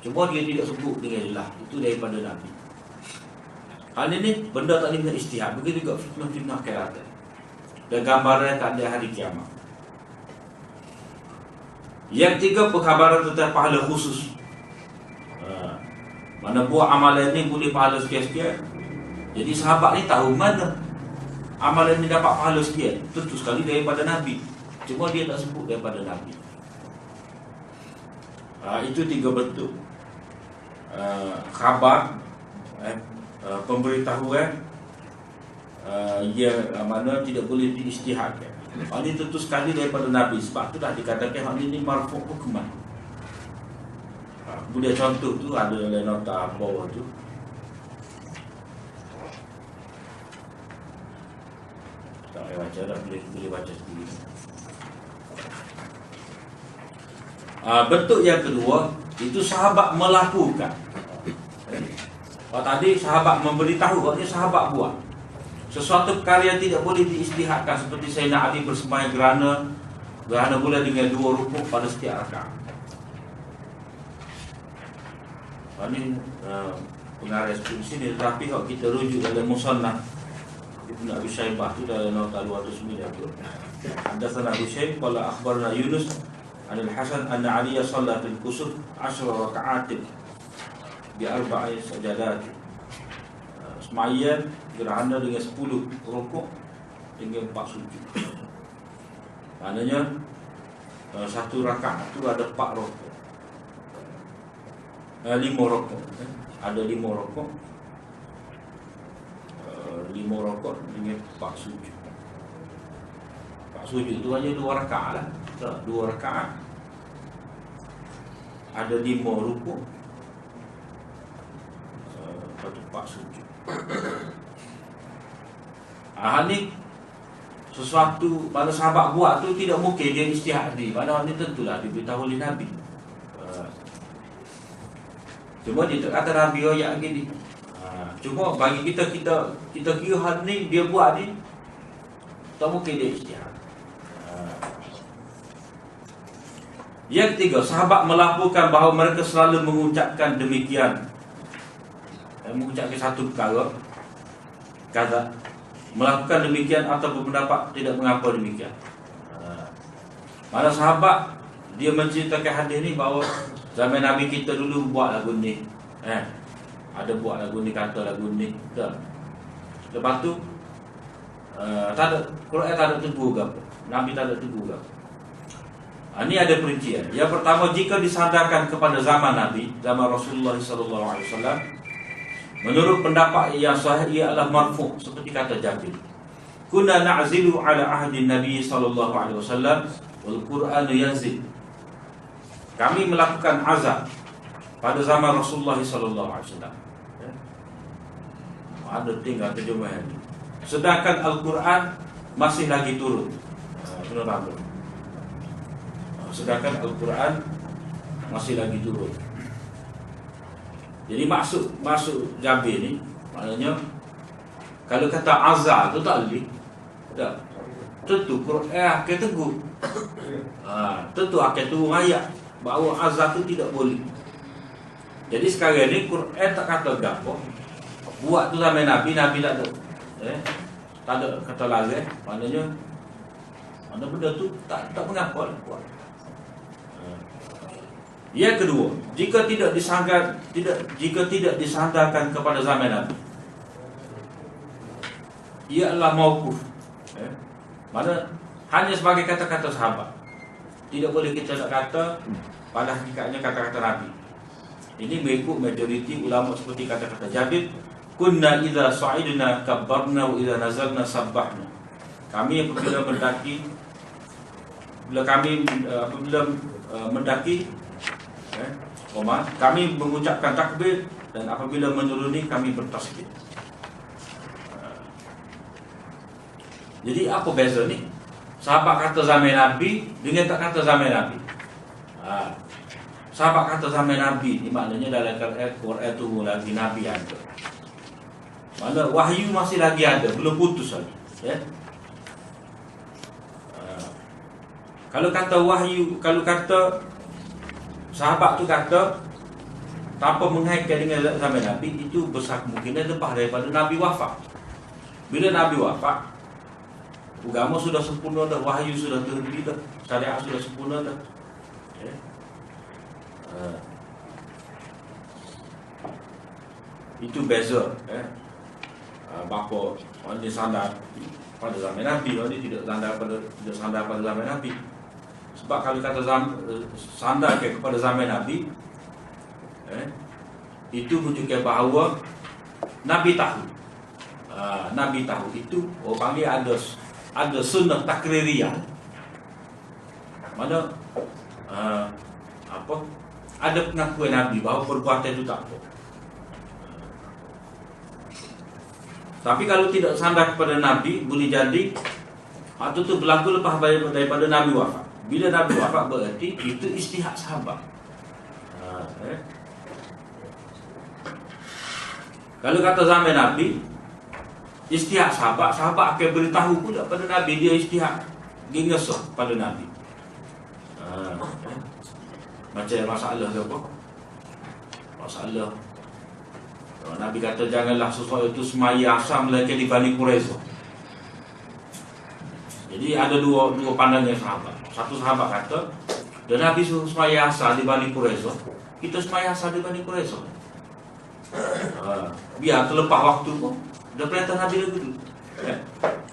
Cuma dia tidak sebut dengan jelas itu daripada Nabi. Hal ini benda tak boleh nak ijtihad. Begitu juga fitnah-fitnah akhirat. Dan gambaran tak ada hari kiamat. Yang tiga, perkhabaran tentang pahala khusus. Mana buat amalan ni boleh pahala sekian-sekian. Jadi sahabat ni tahu mana amalan ni dapat pahala sekian. Tentu sekali daripada Nabi. Cuma dia tak sebut daripada Nabi. Itu tiga bentuk khabar, pemberitahuan yang mana tidak boleh diijtihadkan. Hal ini tentu sekali daripada Nabi. Sebab tu dah dikatakan hal ini marfu' hukman. Boleh contoh tu ada dalam nota bawah tu. Tak payah baca dah, boleh baca sendiri. Bentuk yang kedua, itu sahabat melakukan. Kalau tadi sahabat memberitahu, kalau ni sahabat buat sesuatu perkara yang tidak boleh diijtihadkan, seperti Sayyidina Ali bersembahyang gerhana bulan dengan 2 rukuk pada setiap rakaat. Ini pengarah di sini, tetapi kalau kita rujuk dalam Musannaf Ibn Abi Syaibah tu dalam nota 209 tu, hadatsana Husain qala akhbarana Yunus an al-Hasan anna Ali shalla fil kusuf 10 raka'at bi 4 sajadat. Sembahyang gerhana dengan 10 rukuk dengan 4 sujud. Maknanya satu rakaat tu ada 4 rukuk. 5 rukuk. Ada 5 rukuk. 5 rukuk dengan 4 sujud. 4 sujud tu hanya 2 rakaat lah. 2 rakaat. Ada 5 rukuk. Lepas 4 sujud. Hal ni sesuatu pada sahabat buat tu tidak mungkin dia ijtihad ni. Pada hal ni tentulah diberitahu oleh Nabi. Cuma dia tak kata Nabi royak gini. Cuma bagi kita kira hal ni dia buat ni tak mungkin dia ijtihad. Yang ketiga, sahabat melaporkan bahawa mereka selalu mengucapkan demikian. Mengucapkan satu perkara kata melakukan demikian atau berpendapat tidak mengapa demikian. Mana sahabat dia menceritakan hadis ni bahawa zaman Nabi kita dulu buat lagu ni, ada buat lagu ni, kata lagu ni. Lepas tu tak ada, Quran tak ada tegur ke apa, Nabi tak ada tegur ke apa. Ini ada perincian. Yang pertama, jika disandarkan kepada zaman Nabi, zaman Rasulullah SAW, menurut pendapat yang sahih ia adalah marfu', seperti kata Jabir. Kunna na'zilu ala ahdi Nabi SAW wal Qur'anu yanzil. Kami melakukan azab pada zaman Rasulullah SAW. Ada tinggal terjemahan. Sedangkan Al-Quran masih lagi turun. Sedangkan Al-Quran masih lagi turun. Jadi maksud Jabir ni, maknanya kalau kata azab tu tak boleh. Tak. Tentu Quran akan tegur. Tentu akan turun ayat bahawa azab tu tidak boleh. Jadi sekarang ni Quran tak kata gapo. Buat tu zaman Nabi tak ada. Tak ada kata lazim. Maknanya mana benda tu tak mengapa lah buat. Yang kedua, jika tidak disandarkan kepada zaman Nabi, ia adalah mauquf. Mana hanya sebagai kata-kata sahabat. Tidak boleh kita nak kata pada hakikatnya kata-kata Nabi. Ini mengikut majoriti ulama seperti kata-kata Jabir, kunna idza sa'idna kabbarna wa idza nazalna sabbahna. Kami apabila mendaki kami mengucapkan takbir, dan apabila menuruni kami bertasbih. Jadi apa beza ni? Sahabat kata zaman Nabi dengan tak kata zaman Nabi. Sahabat kata zaman Nabi ni maknanya dalam Quran tu lagi Nabi ada. Mana wahyu masih lagi ada, belum putus lagi. Kalau kata wahyu, kalau kata sahabat tu kata tanpa mengaitkan dengan zaman Nabi, itu besar kemungkinan lepas daripada Nabi wafat. Bila Nabi wafat, agama sudah sempurna dah, wahyu sudah terhenti dah, syariat sudah sempurna dah. Itu beza. Bapa orang dia sandar pada zaman Nabi, orang dia tidak sandar pada zaman Nabi. Sebab kalau kata sandar kepada zaman Nabi, itu menunjukkan bahawa Nabi tahu. Nabi tahu itu, orang panggil ada sunnah takririyah. Mana ada pengakuan Nabi bahawa perbuatan itu tak apa. Tapi kalau tidak sandar kepada Nabi, boleh jadi waktu itu berlaku lepas daripada Nabi wafat. Bila Nabi wafat berarti itu istihad sahabat. Kalau kata zaman Nabi, istihad sahabat akan beritahu pula pada Nabi dia istihad gingesah pada Nabi. Macam masalah ke apa? Masalah Nabi kata janganlah sesuatu itu semaya asam melainkan di Bani Quraisyah. Jadi ada dua pandangan sahabat. Satu sahabat kata, dan Nabi suruh semaya asal di Bani Quraisyah, kita semaya asal di Bani Quraisyah. Biar terlepas waktu pun, dah perintah Nabi dah gitu.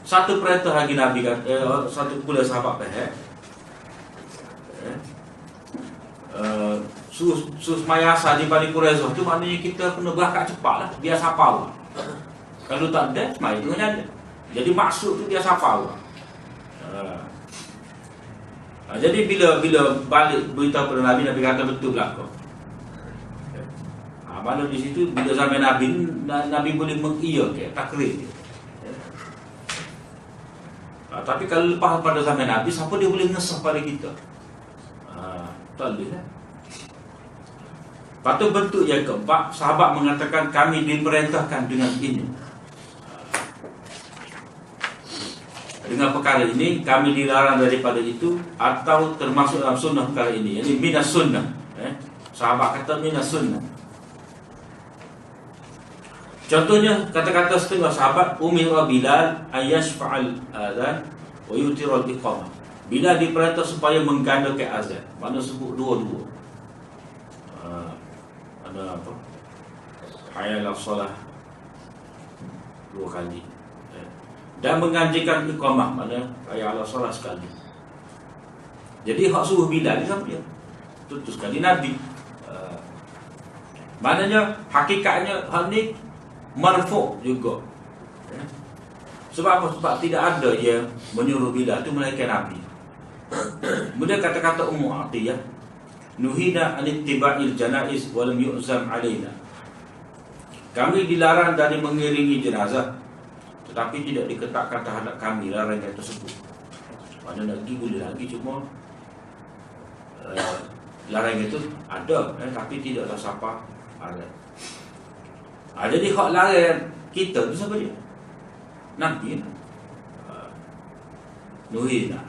Satu perintah lagi Nabi kata, satu pula sahabat suruh semaya asal di Bani Quraisyah tu maknanya kita kena berangkat cepat lah, biar sapau. Kalau tak ada, semaya itu hanya ada. Jadi maksud tu dia sapau. Jadi bila balik beritahu pada Nabi, Nabi kata betul belaka. Mana di situ bila zaman Nabi boleh mengiyakan takrir dia. Tapi kalau lepas pada zaman Nabi, siapa dia boleh ngesah pada kita? Tak boleh lah. Lepas tu bentuk yang keempat, sahabat mengatakan kami diperintahkan dengan ini. Dengan perkara ini kami dilarang daripada itu, atau termasuk dalam sunnah perkara ini. Ini minas sunnah. Sahabat kata minas sunnah. Contohnya kata-kata setengah sahabat, umira Bilal ayashfa'al azan wa yutirul iqamah. Bilal diperintah supaya menggandakan azan. Mana sebut dua-dua. Ada apa? Hayal as-salah 2 kali. dan menganjurkan iqamah, mana ayat Allah salah sekali. Jadi hak suruh Bilal ni siapa dia? Tentu sekali Nabi. Maknanya hakikatnya hal ni marfu' juga. Sebab apa? Sebab tidak ada yang menyuruh Bilal tu melainkan Nabi. Kemudian kata-kata Ummu Atiyah, nuhina an ittiba'il janaiz wa lam yu'zam alaina. Kami dilarang dari mengiringi jenazah, tetapi tidak diketatkan terhadap kami larangan tersebut. Mana nak pergi boleh lagi, cuma larangan itu ada, tapi tidaklah siapa ada. Jadi hak larang kita tu siapa dia? Nabi. Nuhina.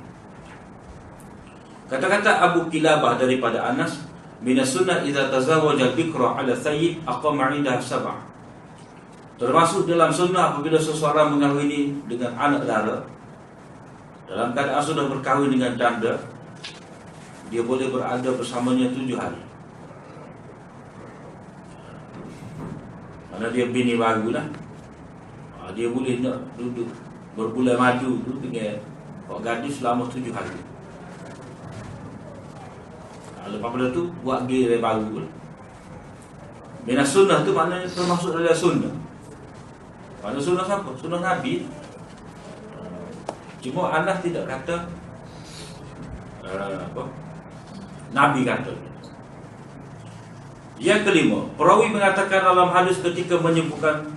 Kata-kata Abu Kilabah daripada Anas, minas sunnah idza tazawaja bikra ala sayyid aqama 'indaha sab'a. Termasuk dalam sunnah apabila seseorang mengahwini dengan anak dara dalam keadaan sudah berkahwin dengan janda, dia boleh berada bersamanya 7 hari. Mana dia bini baru lah, dia boleh nak duduk berbulan madu tu dengan orang gadis selama 7 hari. Lepas pada tu buat gerai baru lah. Minas sunnah tu maknanya termasuk dalam sunnah. Mana sunnah siapa? Sunnah Nabi. Cuma Anas tidak kata Nabi kata. Yang kelima, perawi mengatakan dalam hadis ketika menyebutkan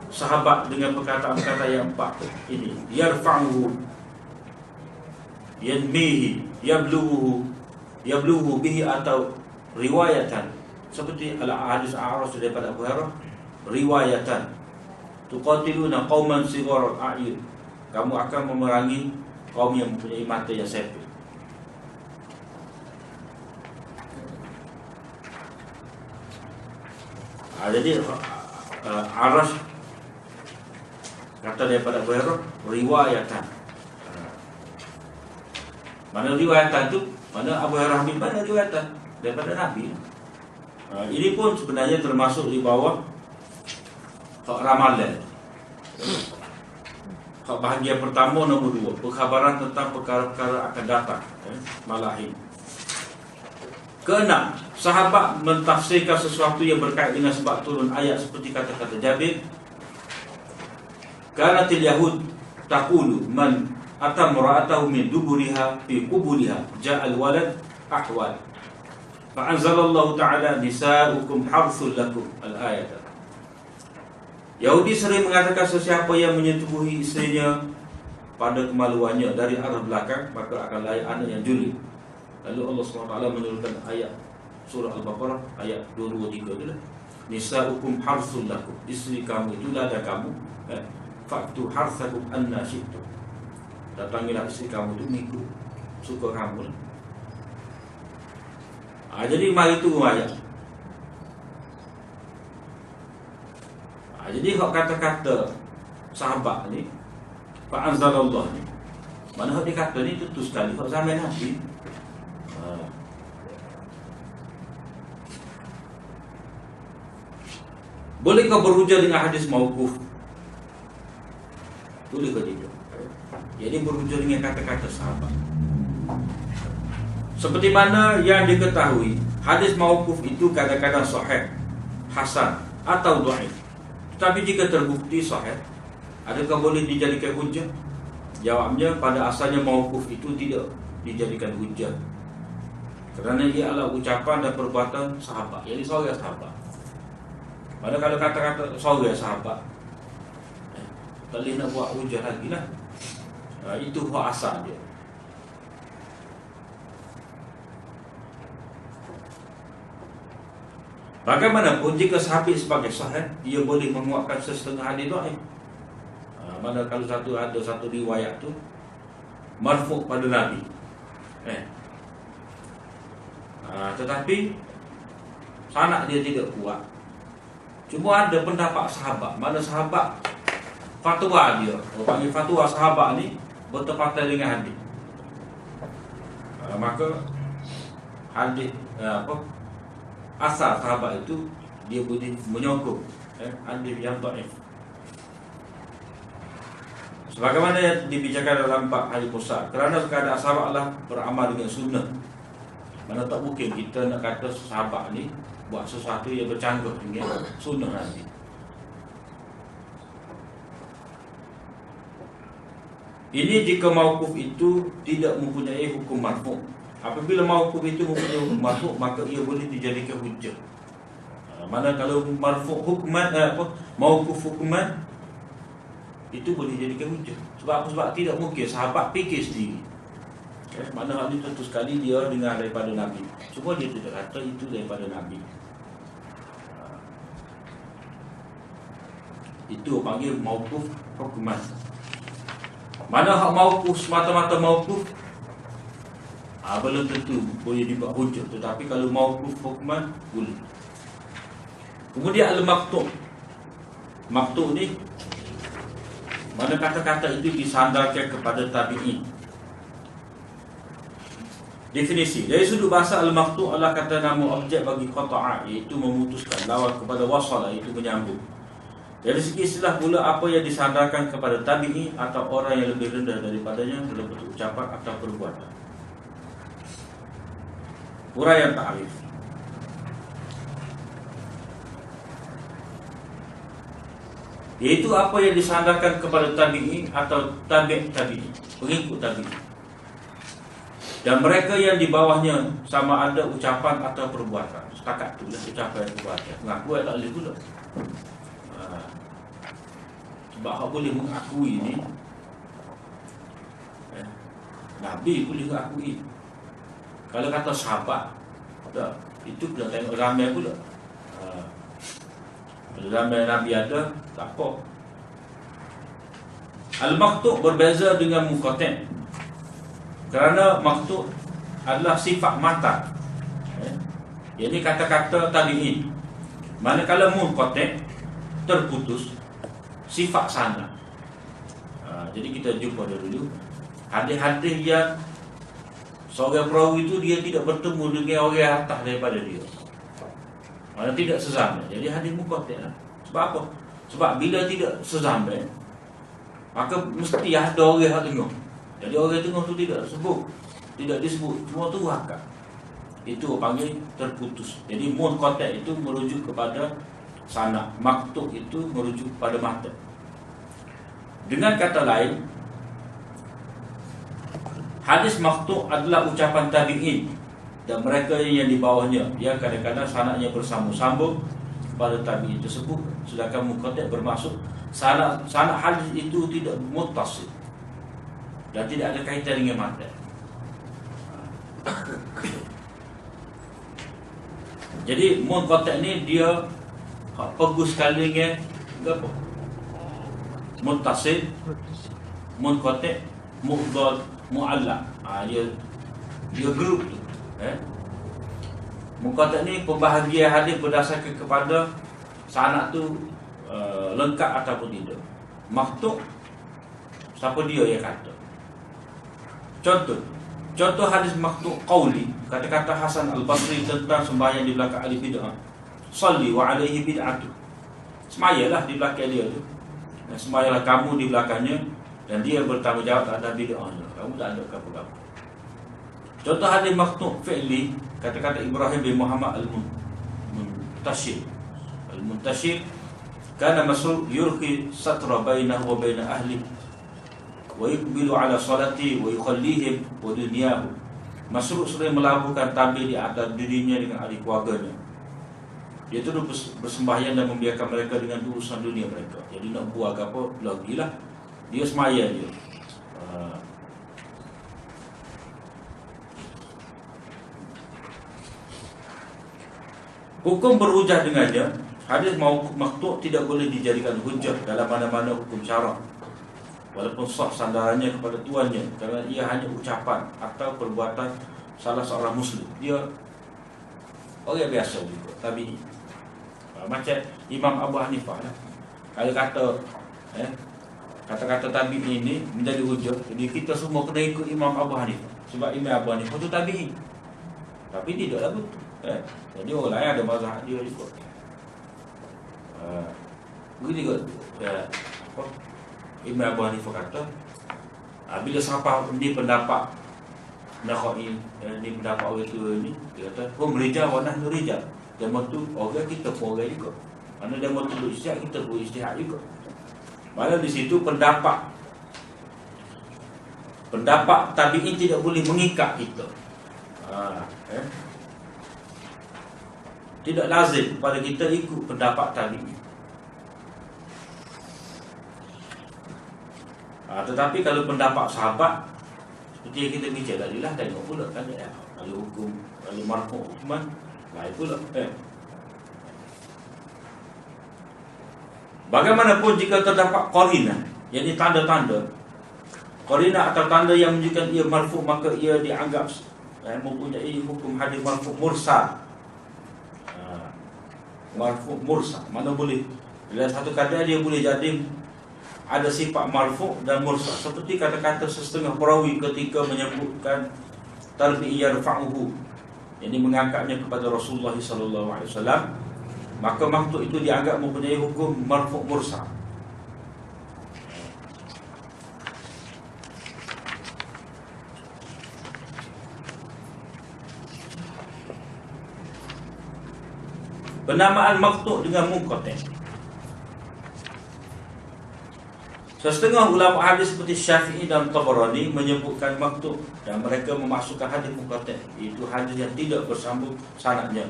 sahabat dengan perkataan-perkataan yang 4 ini, yarfa'uhu, yanmihi, yablughu bihi, atau riwayatan seperti al-hadis A'raj daripada Abu Hurairah, riwayatan, tuqatiluna qauman sigharal a'yun, kamu akan memerangi kaum yang mempunyai mata yang sipit. Jadi A'raj kata daripada Abu Hurairah, riwayatan. Mana riwayatan tu? Mana Abu Hurairah bin mana riwayatan daripada Nabi. Ini pun sebenarnya termasuk di bawah hak ramalan. Hak bahagian pertama nombor 2, perkhabaran tentang perkara-perkara akan datang, malahi. Keenam, sahabat mentafsirkan sesuatu yang berkait dengan sebab turun ayat seperti kata-kata Jabir, kanatil yahud taqulu man atam ra'atahu min duburiha fi qubuliha ja'al walad ahwal fa anzalallahu ta'ala nisa'ukum harthul lakum al-ayat. Yahudi sering mengatakan sesiapa yang menyetubuhi isterinya pada kemaluannya dari arah belakang maka akan lahir anak yang juli. Lalu Allah SWT menurunkan ayat surah Al-Baqarah ayat 223 tu lah. Nisa'ukum harthul lakum, isteri kamu itu ladang kamu, faktu harthakum anna syi'tum, datangilah isteri kamu itu mengikut suka kamu lah. Jadi mari tu ayat. Jadi hak kata-kata sahabat ni, fa anzalallah ni, mana hak dikata ni tentu sekali hak zaman Nabi. Bolehkah berhujah dengan hadis mauquf? Bolehkah tidak? Jadi berhujah dengan kata-kata sahabat. Seperti mana yang diketahui, hadis mauquf itu kadang-kadang sahih, hasan atau dhaif. Tetapi jika terbukti sahih, adakah boleh dijadikan hujah? Jawabnya, pada asalnya mauquf itu tidak dijadikan hujah, kerana ia adalah ucapan dan perbuatan sahabat, jadi seorang sahabat. Padahal kalau kata-kata seorang sahabat, tak boleh nak buat hujah lagi lah. Itu hak asal dia. Bagaimanapun jika sahabat sebagai sahih, dia boleh menguatkan sesetengah hadis dhaif. Mana kalau ada satu riwayat tu marfu' pada Nabi, tetapi sanad dia tidak kuat. Cuma ada pendapat sahabat, mana sahabat fatwa dia, orang panggil fatwa sahabat ni bertepatan dengan hadis, maka hadis asal sahabat itu dia boleh menyokong hadis yang dhaif. Sebagaimana yang dibicarakan dalam bab hari puasa, kerana keadaan sahabat Allah beramal dengan sunnah. Mana tak mungkin kita nak kata sahabat ni buat sesuatu yang bercanggah dengan sunnah Nabi. Ini jika mauquf itu tidak mempunyai hukum marfu'. Apabila mauquf itu mempunyai hukum marfu', maka ia boleh dijadikan hujjah. Mana kalau marfu' hukman mauquf hukman itu boleh dijadikan hujjah. Sebab apa? Sebab tidak mungkin sahabat fikir sendiri. Mana hal ini tentu sekali dia dengar daripada Nabi. Cuma dia tidak kata itu daripada Nabi. Itu panggil mauquf hukman. Mana hak mauquf semata-mata mauquf, belum tentu boleh dibuat hujjah. Tetapi kalau mauquf hukman boleh. Kemudian al-maqtu'. Maqtu' ni mana kata-kata itu disandarkan kepada tabi'in. Definisi dari sudut bahasa al-maqtu' adalah kata nama objek bagi qata'a, iaitu memutuskan, lawan kepada wasala, iaitu menyambung. Dari segi istilah pula, apa yang disandarkan kepada tabi'i atau orang yang lebih rendah daripadanya dalam bentuk ucapan atau perbuatan. Uraian ta'rif. Iaitu apa yang disandarkan kepada tabi'i atau tabi'i, pengikut tabi'i. Dan mereka yang di bawahnya sama ada ucapan atau perbuatan. Setakat itulah ucapan dan perbuatan. Mengaku tak boleh pula. Sebab hak boleh mengakui ni, Nabi boleh mengakui. Kalau kata sahabat, tak, itu kena tengok ramai pula. Kalau ramai Nabi ada, tak apa. Al-maqtu' berbeza dengan muqati'. Kerana maqtu' adalah sifat mata. Ini kata-kata tabi'in. Manakala muqati' terputus, sifat sana. Jadi kita jumpa dulu hadis-hadis yang seorang perawi itu dia tidak bertemu dengan orang atas daripada dia. Mana tidak sezaman. Jadi hadis muqati' lah. Sebab apa? Sebab bila tidak sezaman, maka mesti ada orang yang tengok. Jadi orang tengok tu tidak disebut, cuma tu akak. Itu panggil terputus. Jadi muqati' itu merujuk kepada sana, maqtu' itu merujuk pada mata. Dengan kata lain, hadis maqtu' adalah ucapan tabi'in dan mereka yang di bawahnya, yang kadang-kadang sanadnya bersambung-sambung pada tabi'in tersebut. Sedangkan muqati' bermaksud sanad hadis itu tidak muttasil dan tidak ada kaitan dengan mata. Jadi muqati' ni dia pegus sekali dengan apa? Muttasil, munqati', mu'dal, mu'allaq. Dia grup tu. Munqati' ni pembahagian hadis berdasarkan kepada sanad tu lengkap ataupun tidak. Maqtu' siapa dia yang kata. Contoh hadis maqtu' qauli, kata-kata Hasan Al-Basri tentang sembahyang di belakang ahli bid'ah. Salli wa alaihi bid'atu. Semayalah di belakang dia tu. Semayalah kamu di belakangnya dan dia bertanggungjawab tak ada bid'ahnya. Kamu tak ada apa-apa. Contoh hadis maqtu' fi'li, kata-kata Ibrahim bin Muhammad Al-Muntashir. Al-Muntashir kana Masruq yurqi satra bainahu wa bain ahli wa yuqbilu ala salati wa yukhallihim wa dunyahu. Masruq sering melabuhkan tabir di atas dirinya dengan ahli keluarganya. Dia terus bersembahyang dan membiarkan mereka dengan urusan dunia mereka. Jadi nak buat apa lagilah, dia semaya dia. Hukum berhujah dengannya, hadis maqtu' tidak boleh dijadikan hujah dalam mana-mana hukum syarak, walaupun sah sandarannya kepada tuannya, kerana ia hanya ucapan atau perbuatan salah seorang muslim. Dia orang biasa juga, tabi'i. Macam Imam Abu Hanifah lah. Kalau kata kata-kata tabi'i ini menjadi hujah, jadi kita semua kena ikut Imam Abu Hanifah. Sebab Imam Abu Hanifah itu tabi'i. Tapi tidaklah betul. Jadi orang lain ada mazhab dia juga. Begitu juga. Imam Abu Hanifah kata, bila sampai ni pendapat Nakhai, ni pendapat orang tua ni, dia kata, rijal wa nahnu rijal. Zaman tu orang kita pun orang juga. Mana zaman tu istihad, kita pun istihad juga. Mana di situ pendapat tabi'in tidak boleh mengikat kita. Tidak lazim pada kita ikut pendapat tabi'in. Tetapi kalau pendapat sahabat, seperti yang kita bincang tadi lah, tengok pula kan ya. Kalau hukum, kalau marfu' hukuman lain pula. Bagaimanapun jika terdapat qarinah, yakni tanda-tanda qarinah atau tanda yang menunjukkan ia marfu', maka ia dianggap mempunyai hukum hadis marfu' mursal. Marfu' mursal, mana boleh dalam satu kata dia boleh jadi ada sifat marfu' dan mursal. Seperti kata-kata setengah perawi ketika menyebutkan tarbi'i yarfa'uhu, yang mengangkatnya kepada Rasulullah SAW, maka maktub itu dianggap mempunyai hukum marfu' mursal. Penamaan maktub dengan munqati'. Setengah ulama hadis seperti Syafi'i dan Tabarani menyebutkan maktub dan mereka memasukkan hadis munqati', itu hadis yang tidak bersambung sanadnya.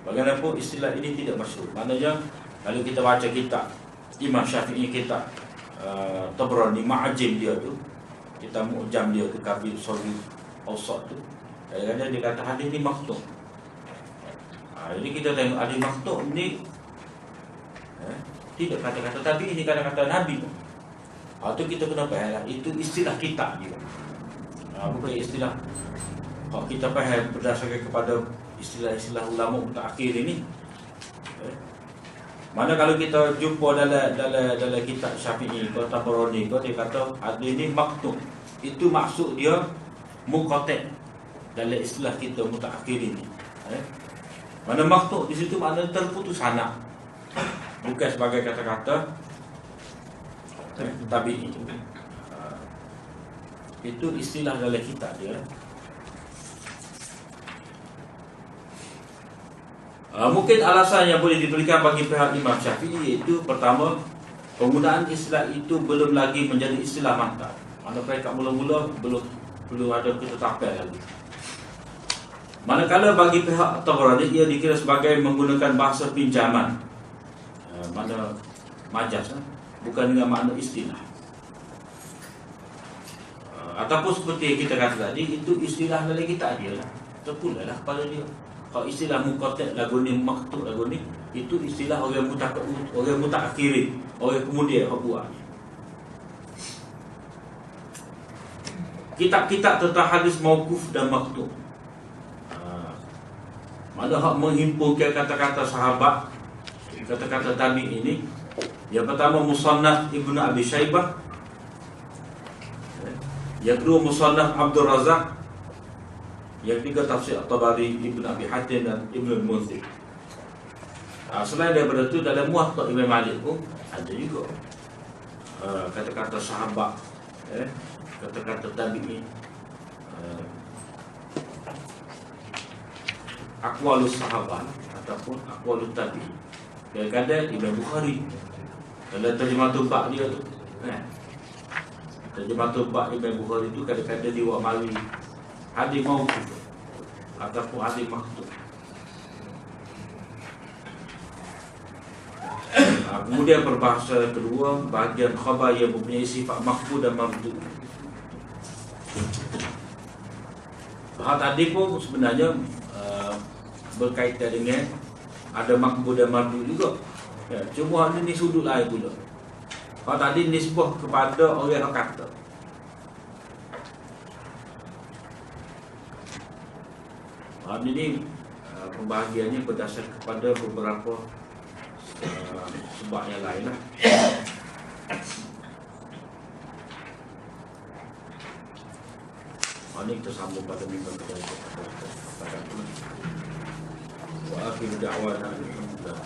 Bagaimanapun istilah ini tidak masyhur. Maknanya kalau kita baca kitab Imam Syafi'i, kitab Tabarani, Ma'ajim dia tu, kitab Mu'jam dia tu, Kabir, Saghir, Awsat tu, kadang-kadang dia kata hadis ni maktub. Jadi kita tengok hadis maktub ni tidak kata-kata Nabi, ini kata-kata Nabi. Itu kita kena faham, itu istilah kita dia. Bukan istilah kalau kita faham berdasarkan kepada istilah-istilah ulama mutaakhir ini. Mana kalau kita jumpa dalam kitab Syafi'i atau Tabarani, dia kata hadis ini maktub, itu maksud dia munqati' dalam istilah kita mutaakhir ini. Mana maktub di situ makna terputus sanad, bukan sebagai kata-kata tabi'in. Itu istilah dalam kitab dia. Mungkin alasan yang boleh diberikan bagi pihak Imam Syafi'i iaitu pertama, penggunaan istilah itu belum lagi menjadi istilah mantap. Mana mereka mula-mula belum ada ketetapan lagi. Manakala bagi pihak Tabarani ia dikira sebagai menggunakan bahasa pinjaman, mana majaz, bukan dengan makna istilah. Ataupun seperti yang kita kata tadi, itu istilah dalam kita dia lah, terpulalah pada dia. Kalau istilah munqati' lagu ni, maktub lagu ni, itu istilah orang mutaakhirin, orang kemudian yang buat. Kitab-kitab tentang hadis mauquf dan maktub, mana hak menghimpunkan kata-kata sahabat, kata-kata tabi ini. Yang pertama Musannaf Ibnu Abi Syaibah, yang kedua Musannaf Abdul Razak, yang ketiga tafsir At-Tabari, Ibnu Abi Hatim dan Ibnu Al-Munzir. Selain daripada itu, dalam Muwatta Imam Malik pun ada juga kata-kata sahabat, kata-kata tabi'in, aqwalus sahabat ataupun aqwalus tabi'in. Kadang-kadang Imam Bukhari dalam terjemahan bab dia tu, terjemahan bab Imam Bukhari tu kadang-kadang dia buat mari hadis mauquf ataupun hadis maktub. Kemudian perbahasan kedua, bahagian khabar yang mempunyai sifat makhfu dan mardud. Hal tadi pun sebenarnya berkaitan dengan ada makbul dan mardud juga. Cuma hal ini sudut lain pula. Hal tadi nisbah kepada orang yang kata. Hal ini pembahagiannya berdasar kepada beberapa sebab yang lain lah. Ini kita sambung pada minggu kedua. Wa akhiru da'wana alhamdulillah.